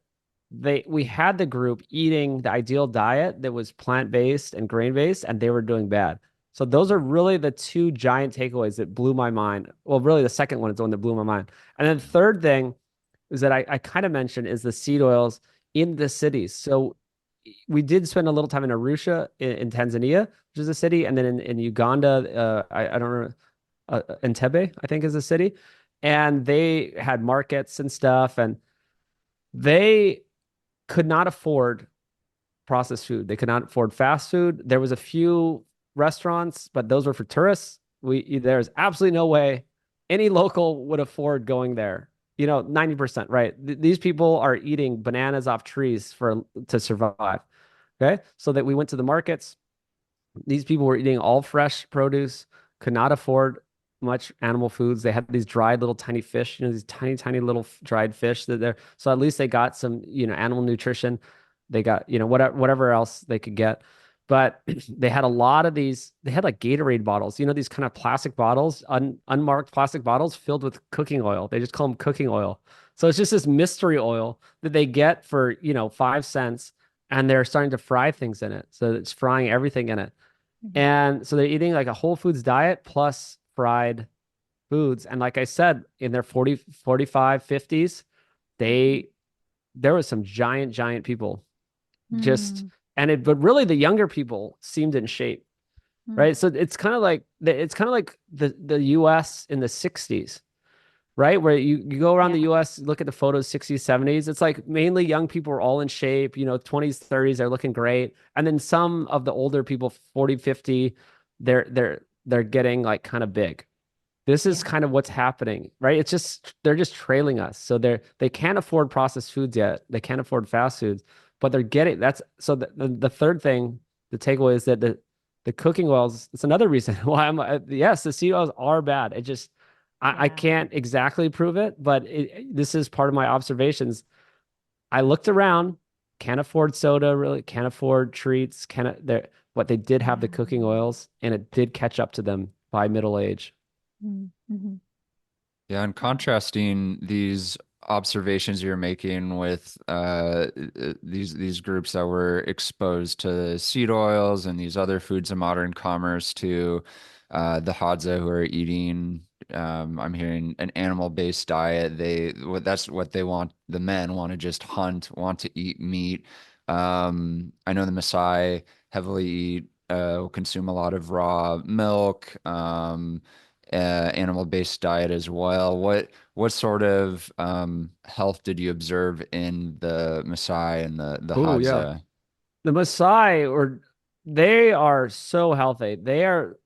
we had the group eating the ideal diet that was plant-based and grain-based, and they were doing bad. So those are really the two giant takeaways that blew my mind. Well, really the second one is the one that blew my mind. And then the third thing is that I kind of mentioned is the seed oils in the cities. So we did spend a little time in Arusha in Tanzania, which is a city, and then in Uganda, I don't know, Entebbe, I think is a city, and they had markets and stuff, and they could not afford processed food. They could not afford fast food. There was a few restaurants, but those were for tourists. There's absolutely no way any local would afford going there. 90%, right? These people are eating bananas off trees to survive. Okay? So that we went to the markets. These people were eating all fresh produce, could not afford much animal foods. They had these dried little tiny fish, these tiny, tiny little dried fish that they're so at least they got some, animal nutrition. They got, whatever else they could get. But they had a lot of these, they had like Gatorade bottles, these kind of plastic bottles, unmarked plastic bottles filled with cooking oil. They just call them cooking oil. So it's just this mystery oil that they get for, 5 cents and they're starting to fry things in it. So it's frying everything in it. Mhm. And so they're eating like a whole foods diet plus fried foods. And like I said, in their 40, 45, 50s, Mhm. they there was some giant, giant people just Mm. but really the younger people seemed in shape, Mm. right? So it's kind of like the US in the 60s, right? Where you go around Yeah. the US, look at the photos, 60s, 70s. It's like mainly young people are all in shape, 20s, 30s, they're looking great. And then some of the older people, 40, 50, they're getting like kind of big. This is Yeah. kind of what's happening, right? It's just they're just trailing us. So they can't afford processed foods yet. They can't afford fast foods, but they're getting that's so the third thing, the takeaway is that the cooking oils, it's another reason why yes, the seed oils are bad. It just I Yeah. can't exactly prove it, but this is part of my observations. I looked around, can't afford soda, really, can't afford treats, can't they but they did have the cooking Yeah. oils and it did catch up to them by middle age. Mm-hmm. Yeah, and contrasting these observations you're making with these groups that were exposed to seed oils and these other foods of modern commerce to the Hadza who are eating, I'm hearing an animal-based diet. That's what they want. The men want to just hunt, want to eat meat. I know the Maasai heavily eat, consume a lot of raw milk. Animal-based diet as well. What sort of health did you observe in the Maasai and the Oh yeah. Hadza? The Maasai they are so healthy. They are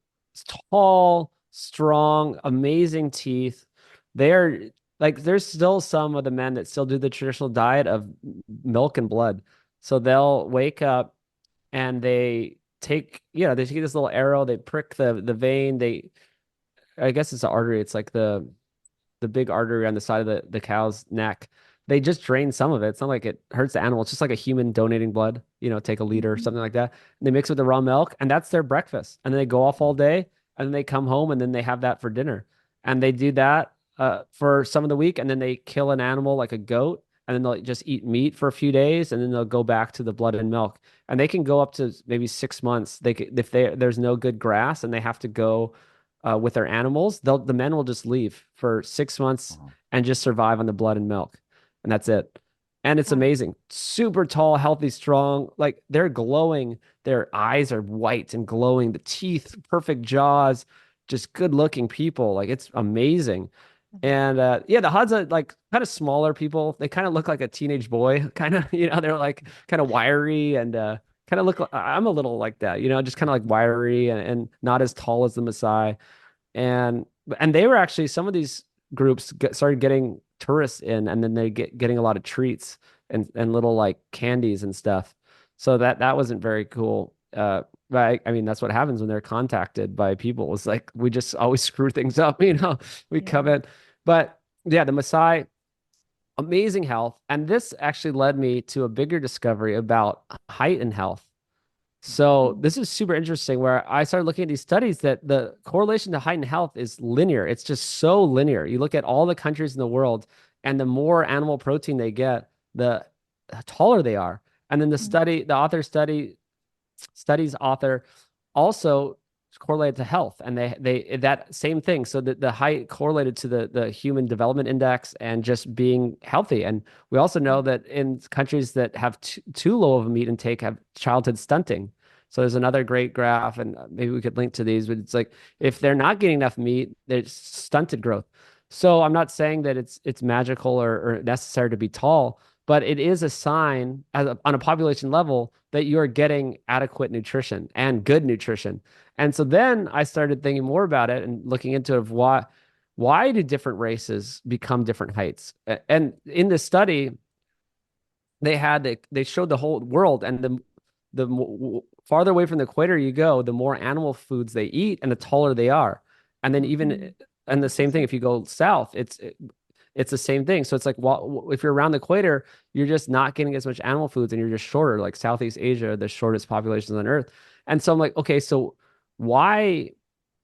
tall, strong, amazing teeth. They're like there's still some of the men that still do the traditional diet of milk and blood. So they'll wake up and they take this little arrow, they prick the vein, I guess it's an artery, it's like the the big artery on the side of the cow's neck. They just drain some of it. It's not like it hurts the animal. It's just like a human donating blood, take a liter or Mhm. something like that. And they mix it with the raw milk, and that's their breakfast. And then they go off all day, and then they come home, and then they have that for dinner. And they do that for some of the week, and then they kill an animal like a goat, and then they'll just eat meat for a few days, and then they'll go back to the blood and milk. And they can go up to maybe 6 months. If there's no good grass and they have to go with their animals, the men will just leave for 6 months Wow. and just survive on the blood and milk, and that's it. And it's Wow. amazing. Super tall, healthy, strong. Like they're glowing. Their eyes are white and glowing. The teeth, perfect jaws, just good looking people. Like it's amazing. And yeah, the Hadza like kind of smaller people. They kind of look like a teenage boy, kind of, they're like kind of wiry and kind of look like I'm a little like that, just kind of like wiry and not as tall as the Maasai. And they were actually some of these groups started getting tourists in, and then they getting a lot of treats and little like candies and stuff. So that wasn't very cool. But I mean, that's what happens when they're contacted by people. It's like we just always screw things up, We come Yeah. in, but yeah, the Maasai, amazing health, and this actually led me to a bigger discovery about height and health. So Mhm. this is super interesting where I started looking at these studies that the correlation to height and health is linear. It's just so linear. You look at all the countries in the world, and the more animal protein they get, the taller they are. And then the author studies author also correlated to health, and they that same thing. So the height correlated to the human development index and just being healthy. And we also know that in countries that have too low of a meat intake have childhood stunting. So there's another great graph, and maybe we could link to these, but it's like if they're not getting enough meat, there's stunted growth. So I'm not saying that it's magical or necessary to be tall, but it is a sign on a population level that you're getting adequate nutrition and good nutrition. And so then I started thinking more about it and looking into it, why do different races become different heights? And in this study, they showed the whole world, and farther away from the equator you go, the more animal foods they eat and the taller they are. And then even Mhm. and the same thing Interesting. if you go south, it's the same thing. So it's like, well, if you're around the equator, you're just not getting as much animal foods and you're just shorter. Like Southeast Asia, the shortest populations on Earth. And so I'm like, okay, so why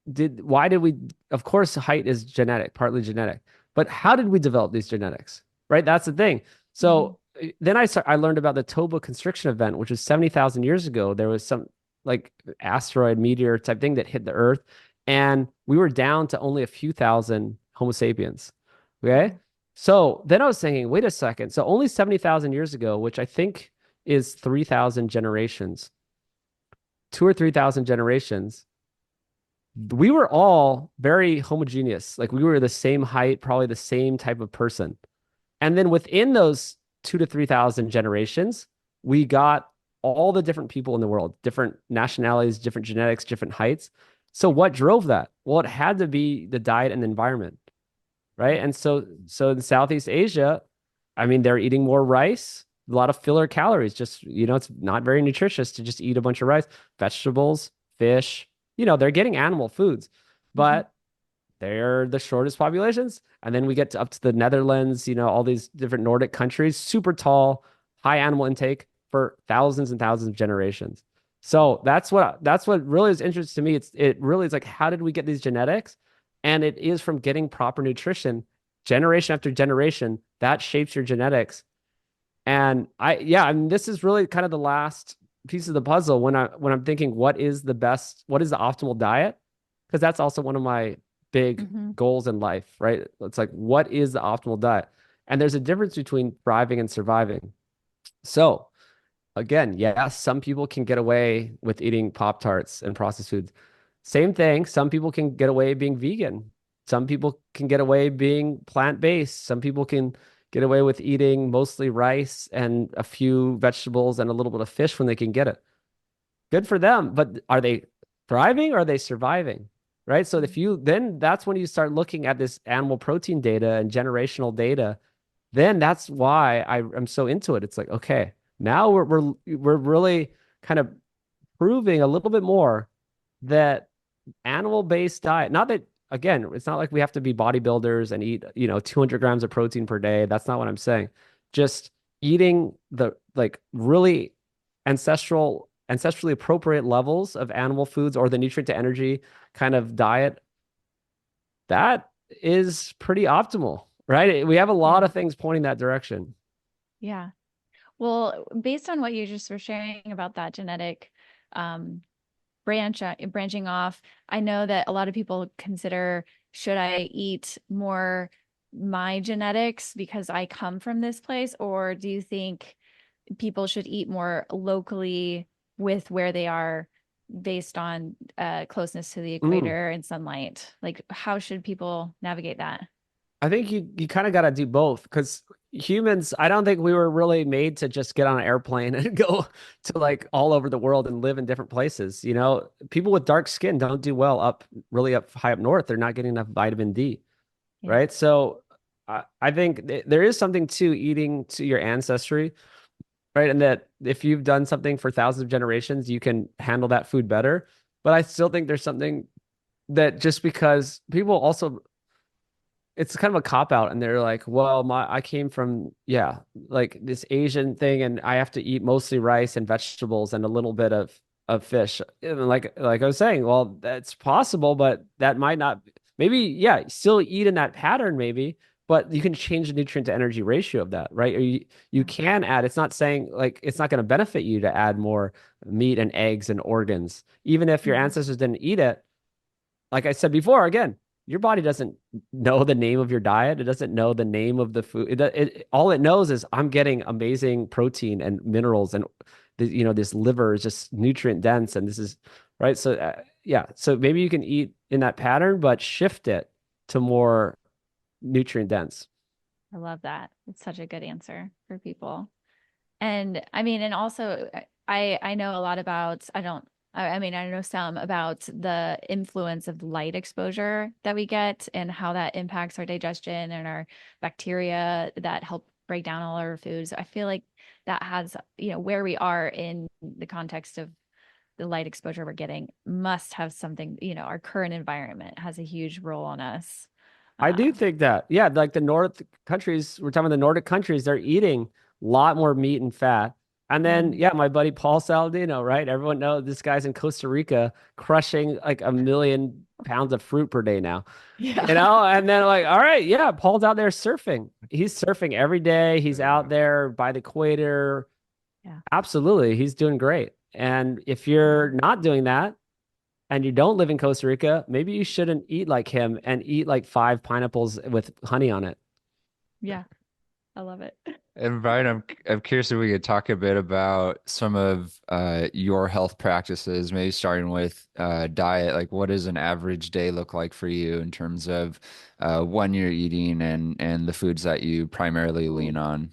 why did we, of course, height is genetic, partly genetic, but how did we develop these genetics? Right? That's the thing. Mhm. So then I learned about the Toba constriction event, which was 70,000 years ago. There was some like asteroid meteor type thing that hit the Earth, and we were down to only a few thousand Homo sapiens. Okay. Wow. So then I was thinking, wait a second. So only 70,000 years ago, which I think is 3,000 generations, 2 or 3,000 generations, we were all very homogeneous. Like we were the same height, probably the same type of person. And then within those 2 to 3,000 generations, we got all the different people in the world, different nationalities, different genetics, different heights. So what drove that? Well, it had to be the diet and the environment, right? And so in Southeast Asia, I mean, they're eating more rice, a lot of filler calories. Just, it's not very nutritious to just eat a bunch of rice, vegetables, fish. They're getting animal foods, Mhm. but they're the shortest populations. And then we get up to the Netherlands, all these different Nordic countries, super tall, high animal intake for thousands and thousands of generations. So that's what really is interesting to me. It really is like, how did we get these genetics? And it is from getting proper nutrition generation after generation that shapes your genetics. And yeah, I mean, this is really kind of the last piece of the puzzle when I'm thinking what is the optimal diet? Because that's also one of my big Mhm. goals in life, right? It's like, what is the optimal diet? And there's a difference between thriving and surviving. So again, yes, some people can get away with eating Pop-Tarts and processed foods. Same thing, some people can get away being vegan. Some people can get away being plant-based. Some people can get away with eating mostly rice and a few vegetables and a little bit of fish when they can get it. Good for them, but are they thriving or are they surviving? Right? So if you then that's when you start looking at this animal protein data and generational data, then that's why I'm so into it. It's like, okay, now we're really kind of proving a little bit more that animal-based diet, not that again, it's not like we have to be bodybuilders and eat, 200 grams of protein per day. That's not what I'm saying. Just eating the like really ancestrally appropriate levels of animal foods or the nutrient to energy kind of diet, that is pretty optimal, right? We have a lot Yeah. of things pointing that direction. Yeah. Well, based on what you just were sharing about that genetic um, branching off, I know that a lot of people consider, should I eat more my genetics because I come from this place, or do you think people should eat more locally with where they are based on closeness to the Mm. equator and sunlight? Like, how should people navigate that? I think you kind of got to do both because humans, I don't think we were really made to just get on an airplane and go to like all over the world and live in different places. People with dark skin don't do well up really up high up north. They're not getting enough vitamin D, Yeah. right? So I think there is something to eating to your ancestry, right? And that if you've done something for thousands of generations, you can handle that food better. But I still think there's something that just because people also it's kind of a cop out and they're like, well, I came from, yeah, like this Asian thing and I have to eat mostly rice and vegetables and a little bit of fish. And like I was saying, well, that's possible, but that might not maybe, yeah, still eat in that pattern maybe, but you can change the nutrient to energy ratio of that, right? Or you Yeah. can add, it's not saying like it's not going to benefit you to add more meat and eggs and organs. Even if your Mhm. ancestors didn't eat it, like I said before, again, your body doesn't know the name of your diet. It doesn't know the name of the food. All it knows is I'm getting amazing protein and minerals, and this liver is just nutrient dense, and this is right. So yeah, so maybe you can eat in that pattern, but shift it to more nutrient dense. I love that. It's such a good answer for people. And I mean, and also I know a lot about, I mean, I know some about the influence of light exposure that we get and how that impacts our digestion and our bacteria that help break down all our foods. I feel like that has, where we are in the context of the light exposure we're getting must have something, our current environment has a huge role on us. I do Uh, think that. Yeah, like the North countries, we're talking about the Nordic countries, they're eating a lot more meat and fat. And then, mhm. yeah, my buddy Paul Saladino, right? Everyone knows this guy's in Costa Rica crushing like 1 million pounds of fruit per day now. Yeah. And then like, all right, yeah, Paul's out there surfing. He's surfing every day. He's out there by the equator. Yeah. Absolutely. He's doing great. And if you're not doing that, and you don't live in Costa Rica, maybe you shouldn't eat like him and eat like 5 pineapples with honey on it. Yeah. I love it. And Brian, I'm curious if we could talk a bit about some of your health practices, maybe starting with diet. Like, what does an average day look like for you in terms of when you're eating and the foods that you primarily lean on?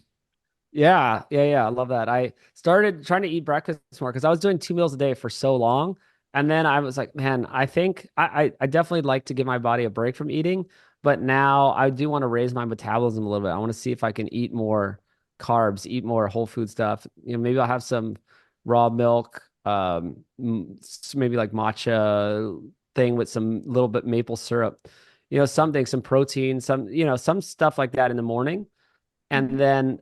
Yeah, yeah, yeah. I love that. I started trying to eat breakfast more because I was doing 2 meals a day for so long. And then I was like, man, I think I definitely like to give my body a break from eating, but now I do want to raise my metabolism a little bit. I want to see if I can eat more carbs, eat more whole food stuff. Maybe I'll have some raw milk, maybe like matcha thing with some little bit maple syrup, something, some protein, some stuff like that in the morning. And Mhm. then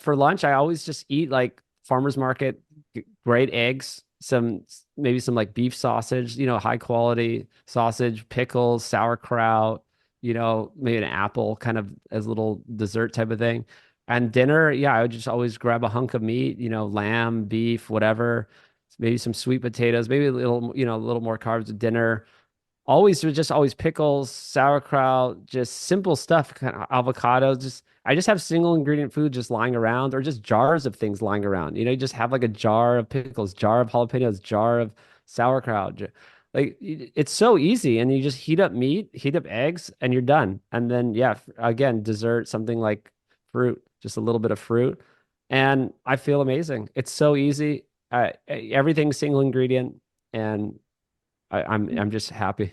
for lunch, I always just eat like farmer's market, great eggs, maybe some like beef sausage, high quality sausage, pickles, sauerkraut, maybe an apple kind of as a little dessert type of thing. And dinner, yeah, I would just always grab a hunk of meat, lamb, beef, whatever, maybe some sweet potatoes, maybe a little more carbs at dinner. Always pickles, sauerkraut, just simple stuff, kind of avocado. I just have single ingredient food just lying around, or just jars of things lying around. You just have like a jar of pickles, jar of jalapenos, jar of sauerkraut. Like it's so easy, and you just heat up meat, heat up eggs, and you're done. And then yeah, again, dessert, something like fruit, just a little bit of fruit, and I feel amazing. It's so easy. Everything's single ingredient, and I'm just happy.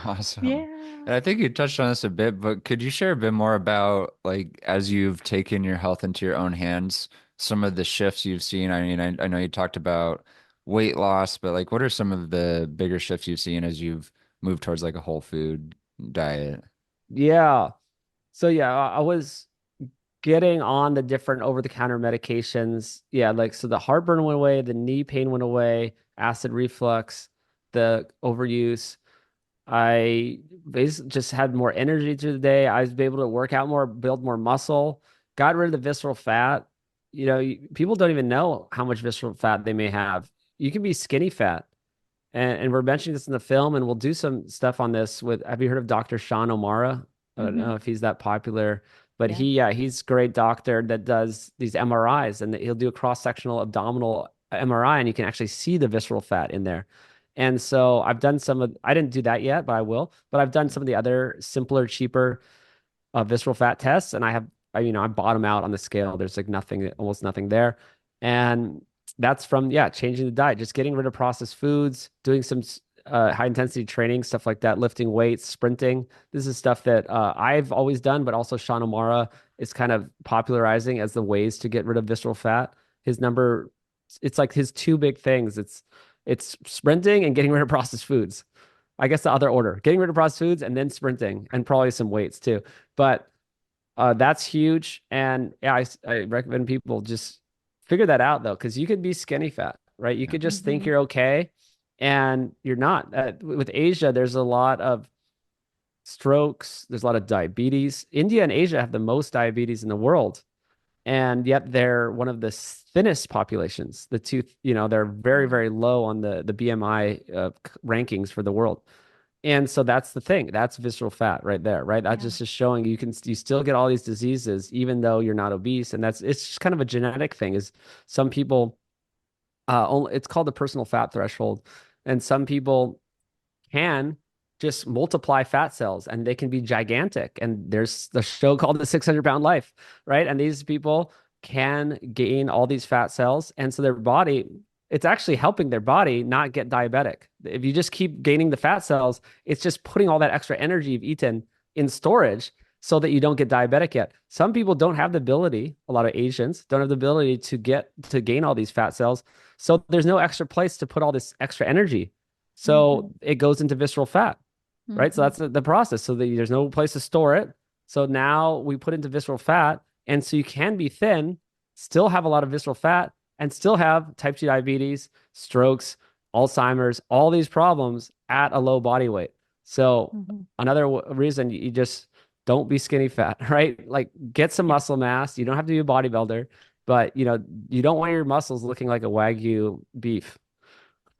Awesome. Yeah. And I think you touched on this a bit, but could you share a bit more about like as you've taken your health into your own hands, some of the shifts you've seen? I mean, I know you talked about weight loss, but like what are some of the bigger shifts you've seen as you've moved towards like a whole food diet. Yeah. So yeah, I was getting on the different over-the-counter medications. Yeah, like so the heartburn went away, the knee pain went away, acid reflux, the overuse. I basically just had more energy through the day. I was able to work out more, build more muscle, got rid of the visceral fat. People don't even know how much visceral fat they may have. You can be skinny fat. And we're mentioning this in the film, and we'll do some stuff on this with, have you heard of Dr. Sean O'Mara? I don't know Mm-hmm. if he's that popular, but Yeah. he's a great doctor that does these MRIs, and he'll do a cross-sectional abdominal MRI, and you can actually see the visceral fat in there. And so I didn't do that yet, but I will. But I've done some of the other simpler, cheaper visceral fat tests, and I bottom out on the scale. There's like nothing, almost nothing there, and that's from changing the diet, just getting rid of processed foods, doing some high intensity training, stuff like that, lifting weights, sprinting. This is stuff that I've always done, but also Sean O'Mara is kind of popularizing as the ways to get rid of visceral fat. His number, it's like his two big things. It's sprinting and getting rid of processed foods. I guess the other order, getting rid of processed foods and then sprinting and probably some weights too. But that's huge. And yeah, I recommend people just figure that out though, because you could be skinny fat, right? You Yeah. could just think Mm-hmm. you're okay and you're not. With Asia, there's a lot of strokes, there's a lot of diabetes. India and Asia have the most diabetes in the world. And yet they're one of the thinnest populations. The two, they're very, Wow. very low on the BMI rankings for the world. And so that's the thing. That's visceral fat right there, right? That Yeah. just is showing you still get all these diseases even though you're not obese. And it's just kind of a genetic thing. Is some people only it's called the personal fat threshold. And some people can just multiply fat cells and they can be gigantic. And there's the show called The 600-Pound Life, right? And these people can gain all these fat cells. And so their body, it's actually helping their body not get diabetic. If you just keep gaining the fat cells, it's just putting all that extra energy you've eaten in storage so that you don't get diabetic yet. Some people don't have the ability, a lot of Asians don't have the ability to gain all these fat cells. So there's no extra place to put all this extra energy. Mm-hmm. So it goes into visceral fat, right? So Mm-hmm. that's the process. So there's no place to store it. So now we put into visceral fat. And so you can be thin, still have a lot of visceral fat, and still have type 2 diabetes, strokes, Alzheimer's, all these problems at a low body weight. So Mm-hmm. another reason you just don't be skinny fat, right? Like get some Yeah. muscle mass. You don't have to be a bodybuilder, but you don't want your muscles looking like a Wagyu beef.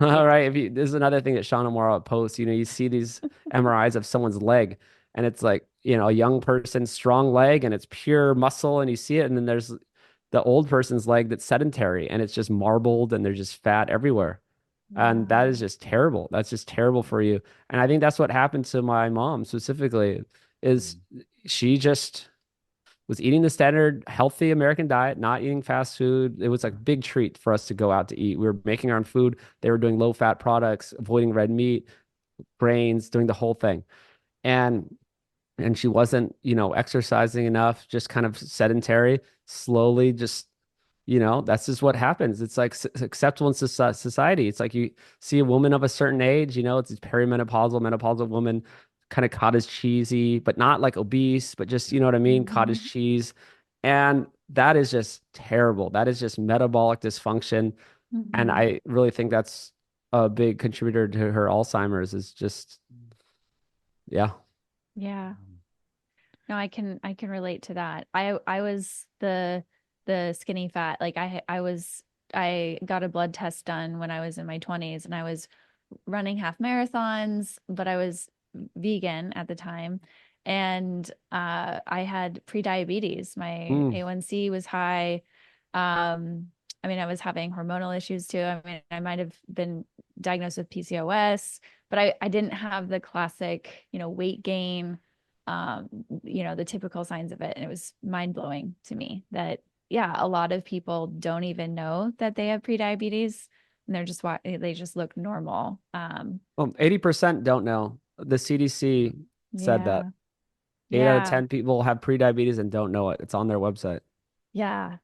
All Yeah. right. This is another thing that Sean O'Mara posts. You see these MRIs of someone's leg, and it's like, a young person's strong leg and it's pure muscle, and you see it. And then there's the old person's leg that's sedentary and it's just marbled and there's just fat everywhere. And that is Wow. just terrible. That's just terrible for you. And I think that's what happened to my mom specifically, is she just was eating the standard healthy American diet, not eating fast food. It was like a big treat for us to go out to eat. We were making our own food. They were doing low fat products, avoiding red meat, grains, doing the whole thing. And she wasn't, exercising enough, just kind of sedentary, slowly just, that's just what happens. It's like acceptable in society. It's like you see a woman of a certain age, it's this perimenopausal, menopausal woman, kind of cottage cheesy, but not like obese, but just, you know what I mean? Mm-hmm. Cottage cheese. And that is just terrible. That is just metabolic dysfunction. And Mm-hmm. I really think that's a big contributor to her Alzheimer's is just, yeah. Yeah. No, I can relate to that. I was the skinny fat. Like I got a blood test done when I was in my 20s and I was running half marathons, but I was vegan at the time. And I had pre-diabetes. My Mm. A1C was high. I mean, I was having hormonal issues too. I mean, I might have been diagnosed with PCOS, but I didn't have the classic, weight gain, um, the typical signs of it. And it was mind blowing to me that, yeah, a lot of people don't even know that they have pre-diabetes and they just look normal. 80% don't know. The CDC said that Yeah. 8 out of Yeah. 10 people have prediabetes and don't know it. It's on their website. Yeah.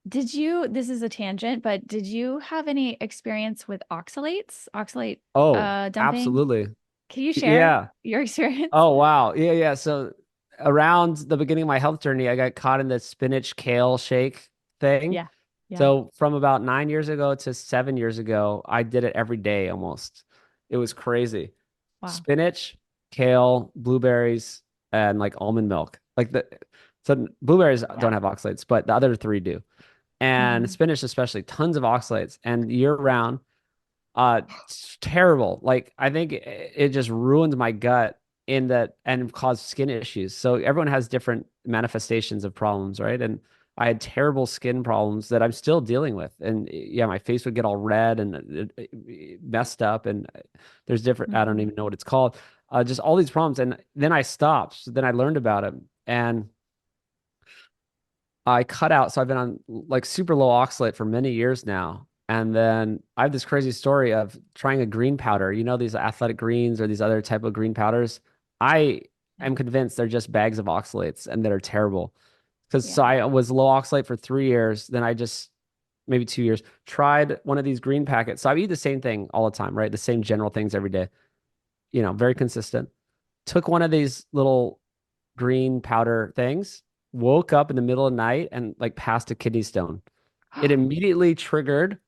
This is a tangent, but did you have any experience with oxalates, oxalate Oh, dumping? absolutely. Can you share Yeah. your experience? Oh, wow. Yeah, yeah. So around the beginning of my health journey, I got caught in the spinach kale shake thing. Yeah. Yeah. So from about 9 years ago to 7 years ago, I did it every day almost. It was crazy. Wow. Spinach, kale, blueberries, and like almond milk. So blueberries Yeah. don't have oxalates, but the other three do. And Hmm. spinach especially, tons of oxalates and year round. It's terrible. Like I think it just ruined my gut in that and caused skin issues. So everyone has different manifestations of problems, right? And I had terrible skin problems that I'm still dealing with. And yeah, my face would get all red and messed up. And there's different, I don't Hmm. even know what it's called. Just all these problems. And then I stopped. So then I learned about it. And I cut out. So I've been on like super low oxalate for many years now. And then I have this crazy story of trying a green powder. You know, these athletic greens or these other type of green powders. I Yeah. am convinced they're just bags of oxalates and that are terrible. Because so Yeah. I was low oxalate for 3 years. Then I just maybe 2 years tried one of these green packets. So I eat the same thing all the time, right? The same general things every day. Very consistent. Took one of these little green powder things, woke up in the middle of the night and like passed a kidney stone. It immediately triggered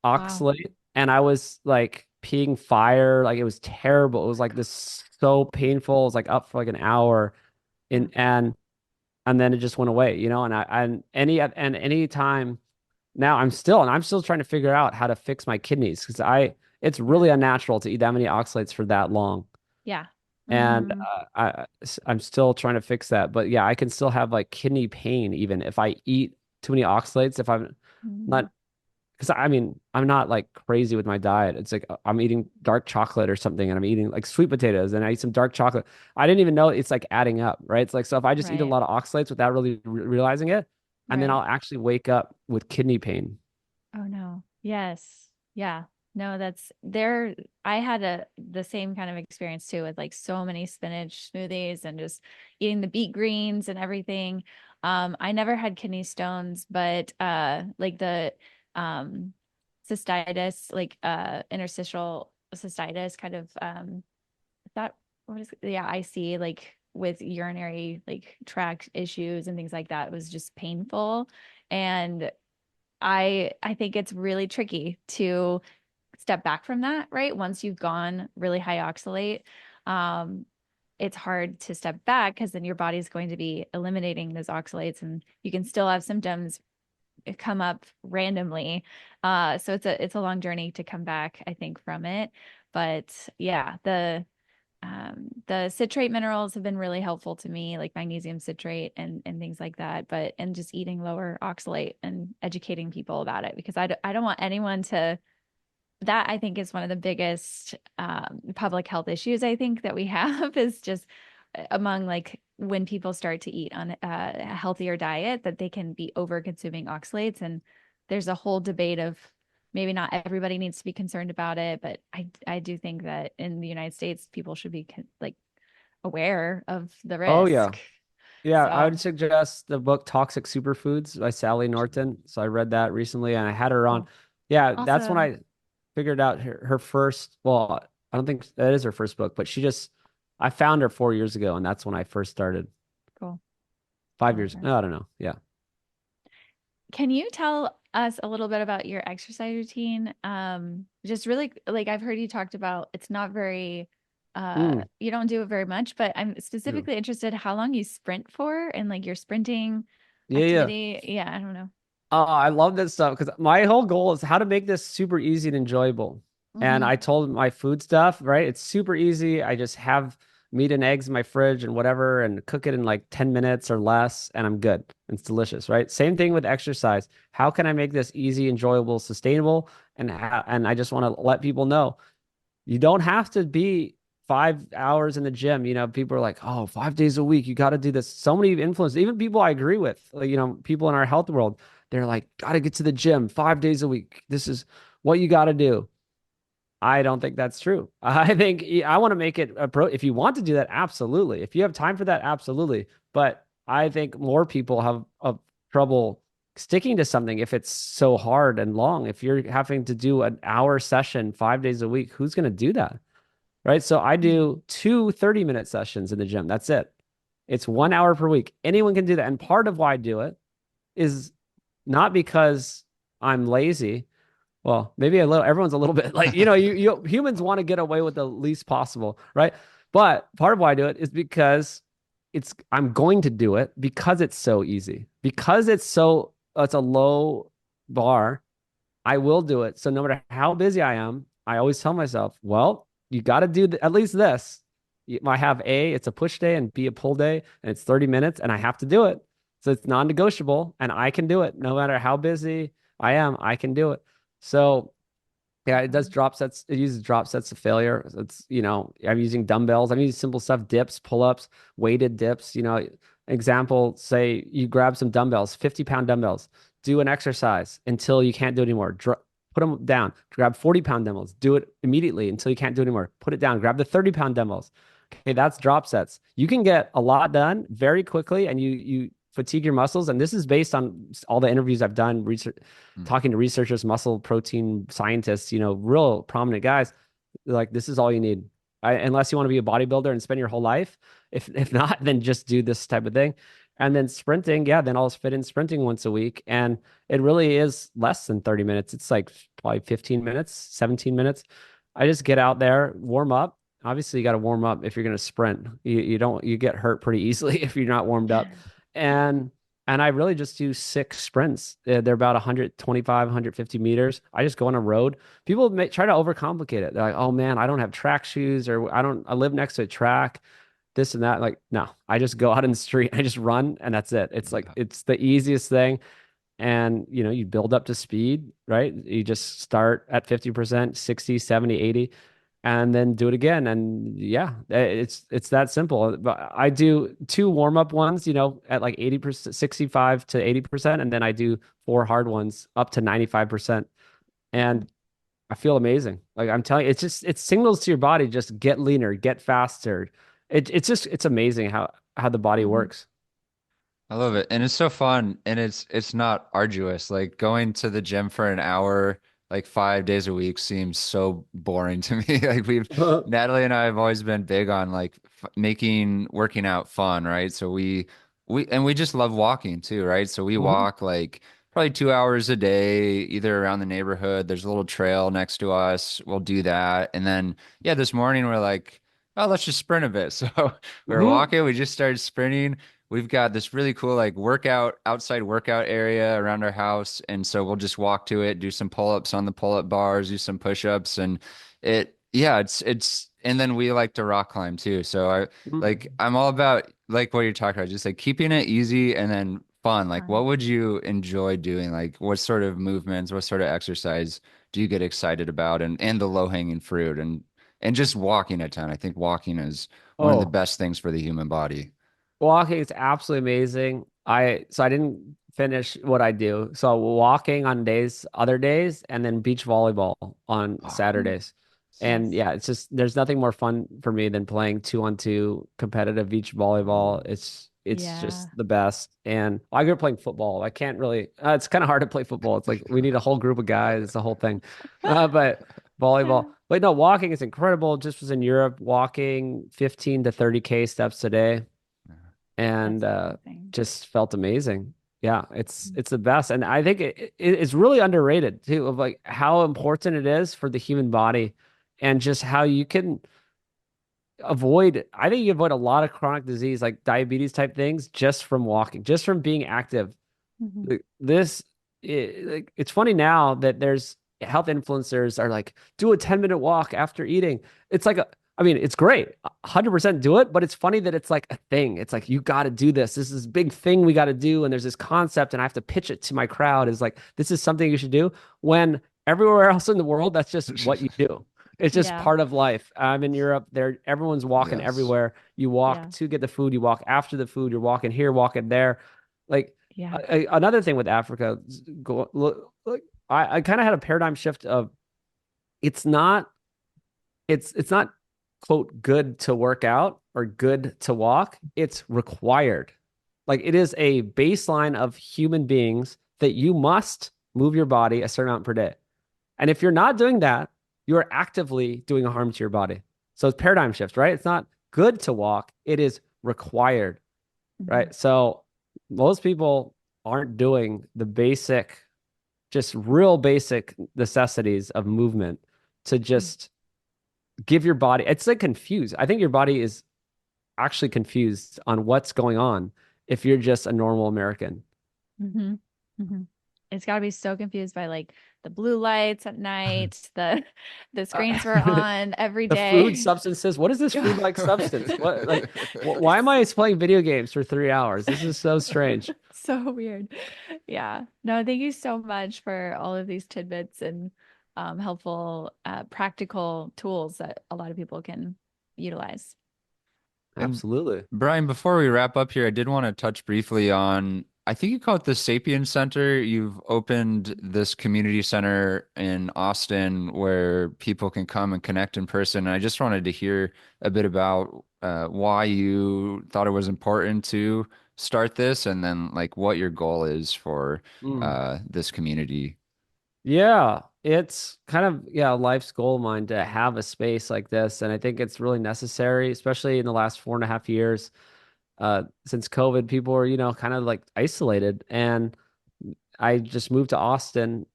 Wow. oxalate and I was like peeing fire. Like it was terrible. It was like this so painful. It was like up for like an hour Yeah. and then it just went away, and any time now I'm still trying to figure out how to fix my kidneys because it's Yeah. really unnatural to eat that many oxalates for that long. Yeah. And Hmm. I'm still trying to fix that. But yeah, I can still have like kidney pain even if I eat too many oxalates. If I'm Hmm. not, because I mean, I'm not like crazy with my diet. It's like I'm eating dark chocolate or something, and I'm eating like sweet potatoes, and I eat some dark chocolate. I didn't even know it's like adding up, right? It's like so if I just eat a Right. lot of oxalates without really realizing it, and then Right. I'll actually wake up with kidney pain. Oh no. Yes. Yeah. No, that's there. I had the same kind of experience too with like so many spinach smoothies and just eating the beet greens and everything. I never had kidney stones, but like the um cystitis, like interstitial cystitis kind of that what is yeah, I see like with urinary like tract issues and things like that. It was just painful. And I think it's really tricky to step back from that, right? Once you've gone really high oxalate, um, it's hard to step back because then your body's going to be eliminating those oxalates and you can still have symptoms come up randomly. So it's a long journey to come back, I think, from it. But yeah, the citrate minerals have been really helpful to me, like magnesium citrate and things like that. But and just eating lower oxalate and educating people about it because I don't want anyone to. That I think is one of the biggest public health issues I think that we have is just among like when people start to eat on a healthier diet that they can be over consuming oxalates and there's a whole debate of maybe not everybody needs to be concerned about it, but I do think that in the United States people should be like aware of the Oh yeah. risk. Yeah, I So would suggest the book Toxic Superfoods by Sally Norton. So I read that recently and I had her on. cool. Yeah, that's when Awesome. I figured out her first, well, I don't think that is her first book, but I found her 4 years ago and that's when I first started. Cool. I 5 years. love her. No, I don't know. Yeah. Can you tell us a little bit about your exercise routine? Just really like I've heard you talked about it's not very Mm, you don't do it very much, but I'm yeah. specifically interested how long you sprint for and like your sprinting Yeah, yeah. activity. Yeah, I don't know. Oh, I love that stuff because my whole goal is how to make this super easy and enjoyable. And Hmm. I told my food stuff, right? It's super easy. I just have meat and eggs in my fridge and whatever and cook it in like 10 minutes or less and I'm good. It's delicious, right? Same thing with exercise. How can I make this easy, enjoyable, sustainable? And I just want to let people know you don't have to be 5 hours in the gym. People are like, oh, 5 days a week, you got to do this. So many influencers, even people I agree with, like, people in our health world, they're like, got to get to the gym 5 days a week. This is what you got to do. I don't think that's true. I think I want to make it a pro. If you want to do that, absolutely. If you have time for that, absolutely. But I think more people have trouble sticking to something if it's so hard and long. If you're having to do an hour session 5 days a week, who's going to do that? right? So I do two 30-minute sessions in the gym. That's it. It's 1 hour per week. Anyone can do that. And part of why I do it is not because I'm lazy. Well, maybe a little, everyone's a little bit like, you humans want to get away with the least possible, right? But part of why I do it is because I'm going to do it because it's so easy. Because it's a low bar, I will do it. So no matter how busy I am, I always tell myself, well, you got to do at least this. I have it's a push day, and B, a pull day, and it's 30 minutes, and I have to do it. So it's non-negotiable, and I can do it. No matter how busy I am, I can do it. So yeah, it does drop sets. It uses drop sets of failure. It's, I'm using dumbbells. I'm using simple stuff, dips, pull-ups, weighted dips. Example, say you grab some dumbbells, 50-pound dumbbells, do an exercise until you can't do it anymore. Put them down. Grab 40-pound dumbbells, do it immediately until you can't do it anymore. Put it down. Grab the 30-pound dumbbells. Okay, that's drop sets. You can get a lot done very quickly, and you fatigue your muscles. And this is based on all the interviews I've done, research, talking to researchers, muscle protein scientists, real prominent guys. Like, this is all you need. Unless you want to be a bodybuilder and spend your whole life. If not, then just do this type of thing. And then sprinting, yeah, then I'll fit in sprinting once a week. And it really is less than 30 minutes. It's like probably 15 minutes, 17 minutes. I just get out there, warm up. Obviously, you got to warm up if you're going to sprint. You get hurt pretty easily if you're not warmed up. And I really just do 6 sprints. They're about 125, 150 meters. I just go on a road. People try to overcomplicate it. They're like, oh man, I don't have track shoes, or I live next to a track, this and that. Like, no, I just go out in the street. I just run, and that's it. It's like, it's the easiest thing. And, you build up to speed, right? You just start at 50%, 60, 70, 80, and then do it again. And yeah, it's that simple. But I do 2 warm-up ones, at like 80%, 65 to 80%. And then I do 4 hard ones up to 95%. And I feel amazing. Like, I'm telling you, it signals to your body, just get leaner, get faster. It's amazing how the body Mhm. works. I love it. And it's so fun, and it's not arduous. Like going to the gym for an hour, like 5 days a week seems so boring to me. Like Natalie and I have always been big on like f making working out fun, right? So we just love walking too, right? So we Mhm. walk like probably 2 hours a day, either around the neighborhood. There's a little trail next to us. We'll do that. And then yeah, this morning we're like, oh, let's just sprint a bit. So we were Mhm. walking, we just started sprinting. We've got this really cool like outside workout area around our house. And so we'll just walk to it, do some pull-ups on the pull-up bars, do some push-ups, and yeah, and then we like to rock climb too. So Mhm. I'm all about like what you're talking about, just like keeping it easy and then fun. Like what Fun. would you enjoy doing? Like what sort of movements, what sort of exercise do you get excited about, and the low-hanging fruit, and just walking a ton. I think walking is one of the Oh, best things for the human body. walking is absolutely amazing. I didn't finish what I do. So walking on other days, and then beach volleyball on Oh, Mm. Saturdays. And Nice. yeah, it's just, there's nothing more fun for me than playing 2-on-2 competitive beach volleyball. Ooh. It's Yeah. just the best. And I grew up playing football. I can't really, it's kind of hard to play football. It's like we need a whole group of guys. It's the whole thing. But Yeah. volleyball. But no, walking is incredible. Just was in Europe, walking 15 to 30K steps a day, and That's amazing. just felt amazing. Yeah, Mm. it's the best, and I think it's really underrated too, of like how important it is for the human body, and just how you can avoid. I think you avoid a lot of chronic disease like diabetes type things just from walking, just from being active. Mhm. This it's funny now that there's health influencers are like, do a 10-minute walk after eating. It's like I mean, it's great. 100% do it, but it's funny that it's like a thing. It's like, you got to do this. This is this big thing we got to do, and there's this concept, and I have to pitch it to my crowd, is like, this is something you should do, when everywhere else in the world that's just what you do. It's just Yeah. part of life. I'm in Europe. Everyone's walking yes. everywhere. You walk Yeah. to get the food, you walk after the food, you're walking here, walking there. Like, Yeah. another thing with Africa, like, I kind of had a paradigm shift of, it's not it's not, quote, good to work out or good to walk. It's required. Like, it is a baseline of human beings that you must move your body a certain amount per day. And if you're not doing that, you are actively doing harm to your body. So it's paradigm shift, right? It's not good to walk, it is required, Mhm. right? So most people aren't doing the basic, just real basic necessities of movement to just give your body, it's like confused. I think your body is actually confused on what's going on if you're just a normal American. Mhm. Mhm. It's got to be so confused by like the blue lights at night, the Uh, screens we're on every the food day. substances. What is this food like substance? What like why am It's I playing video games for 3 hours? This is so strange. so weird. Yeah. No, thank you so much for all of these tidbits and helpful practical tools that a lot of people can utilize. And Absolutely. Brian, before we wrap up here, I did want to touch briefly on, I think you call it the Sapien Center. You've opened this community center in Austin where people can come and connect in person. And I just wanted to hear a bit about why you thought it was important to start this and then like what your goal is for Mm. this community. Yeah, it's kind of life's goal of mine to have a space like this, and I think it's really necessary, especially in the last 4.5 years. Since COVID, people were, kind of like isolated, and I just moved to Austin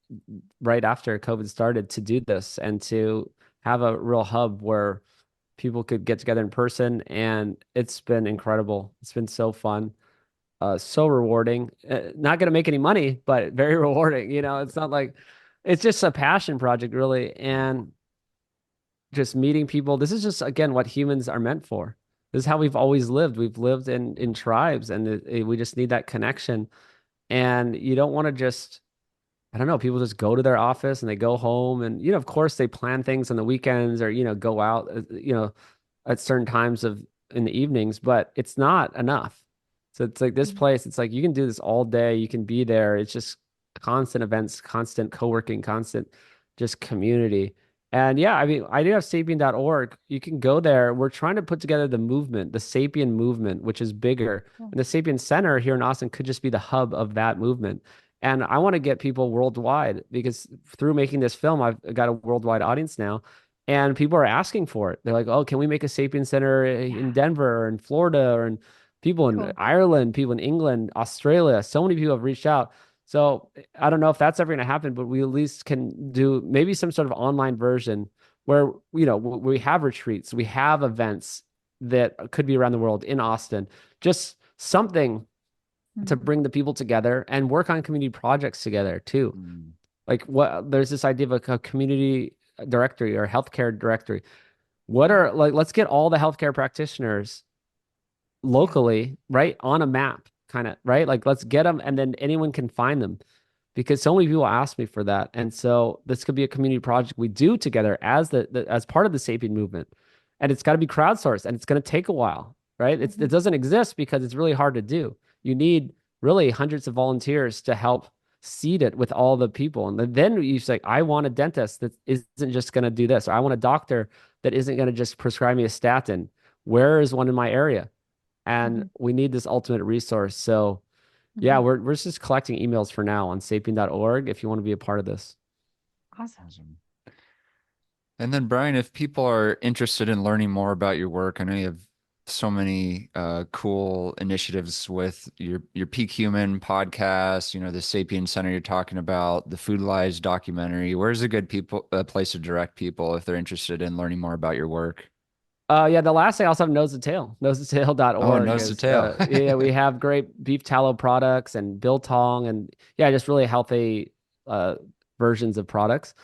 right after COVID started to do this and to have a real hub where people could get together in person, and it's been incredible. It's been so fun, so rewarding. Not going to make any money, but very rewarding. It's not like it's just a passion project, really, and just meeting people. This is just again what humans are meant for. This is how we've always lived. We've lived in tribes, and we just need that connection. And you don't want to just, I don't know, people just go to their office and they go home, and of course they plan things on the weekends or go out, at certain times of in the evenings, but it's not enough. So it's like this place, it's like you can do this all day, you can be there. It's just constant events, constant co-working, constant just community. And yeah, I mean, I do have sapien.org. You can go there. We're trying to put together the movement, the Sapien movement, which is bigger. Cool. And the Sapien Center here in Austin could just be the hub of that movement. And I want to get people worldwide because through making this film, I've got a worldwide audience now. And people are asking for it. They're like, "Oh, can we make a Sapien Center in Yeah. Denver or in Florida or in people in Cool. Ireland, people in England, Australia?" So many people have reached out. So I don't know if that's ever going to happen, but we at least can do maybe some sort of online version where we have retreats, we have events that could be around the world in Austin, just something to Mhm. bring the people together and work on community projects together too. Mm. Like what there's this idea of a community directory or healthcare directory. What Yeah. are like let's get all the healthcare practitioners Yeah. locally, right, on a map, kind of, right? Like let's get them and then anyone can find them because so many people ask me for that. And so this could be a community project we do together as as part of the Sapien movement. And it's got to be crowdsourced and it's going to take a while, right? It Mhm. doesn't exist because it's really hard to do. You need really hundreds of volunteers to help seed it with all the people. And then you say, I want a dentist that isn't just going to do this, or I want a doctor that isn't going to just prescribe me a statin. Where is one in my area? And Mhm. we need this ultimate resource. So yeah, Mhm. we're just collecting emails for now on sapien.org if you want to be a part of this. Awesome. Awesome. And then, Brian, if people are interested in learning more about your work, I know you have so many cool initiatives with your Peak Human podcast, the Sapien Center you're talking about, the Food Lies documentary. Where's a good place to direct people if they're interested in learning more about your work? Yeah, the last thing I also have nose to tail. Oh, Nosetotail.org nose to is tail. yeah, we have great beef tallow products and biltong and yeah, just really healthy uh versions of products.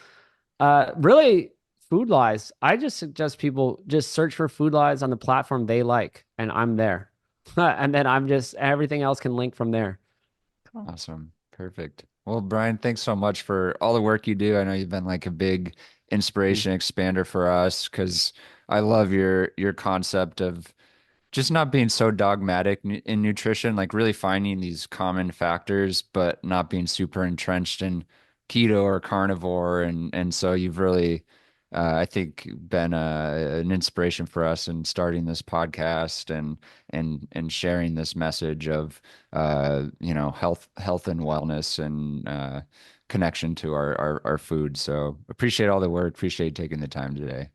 Really food lies. I just suggest people just search for food lies on the platform they like and I'm there. And then I'm just everything else can link from there. Cool. Awesome. Perfect. Well, Brian, thanks so much for all the work you do. I know you've been like a big Mm. inspiration expander for us because I love your concept of just not being so dogmatic in nutrition, like really finding these common factors, but not being super entrenched in keto or carnivore. And so you've really, I think, been an inspiration for us in starting this podcast and sharing this message of health and wellness and connection to our food. So appreciate all the work. Appreciate you taking the time today.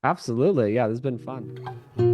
Absolutely. Yeah, this has been fun.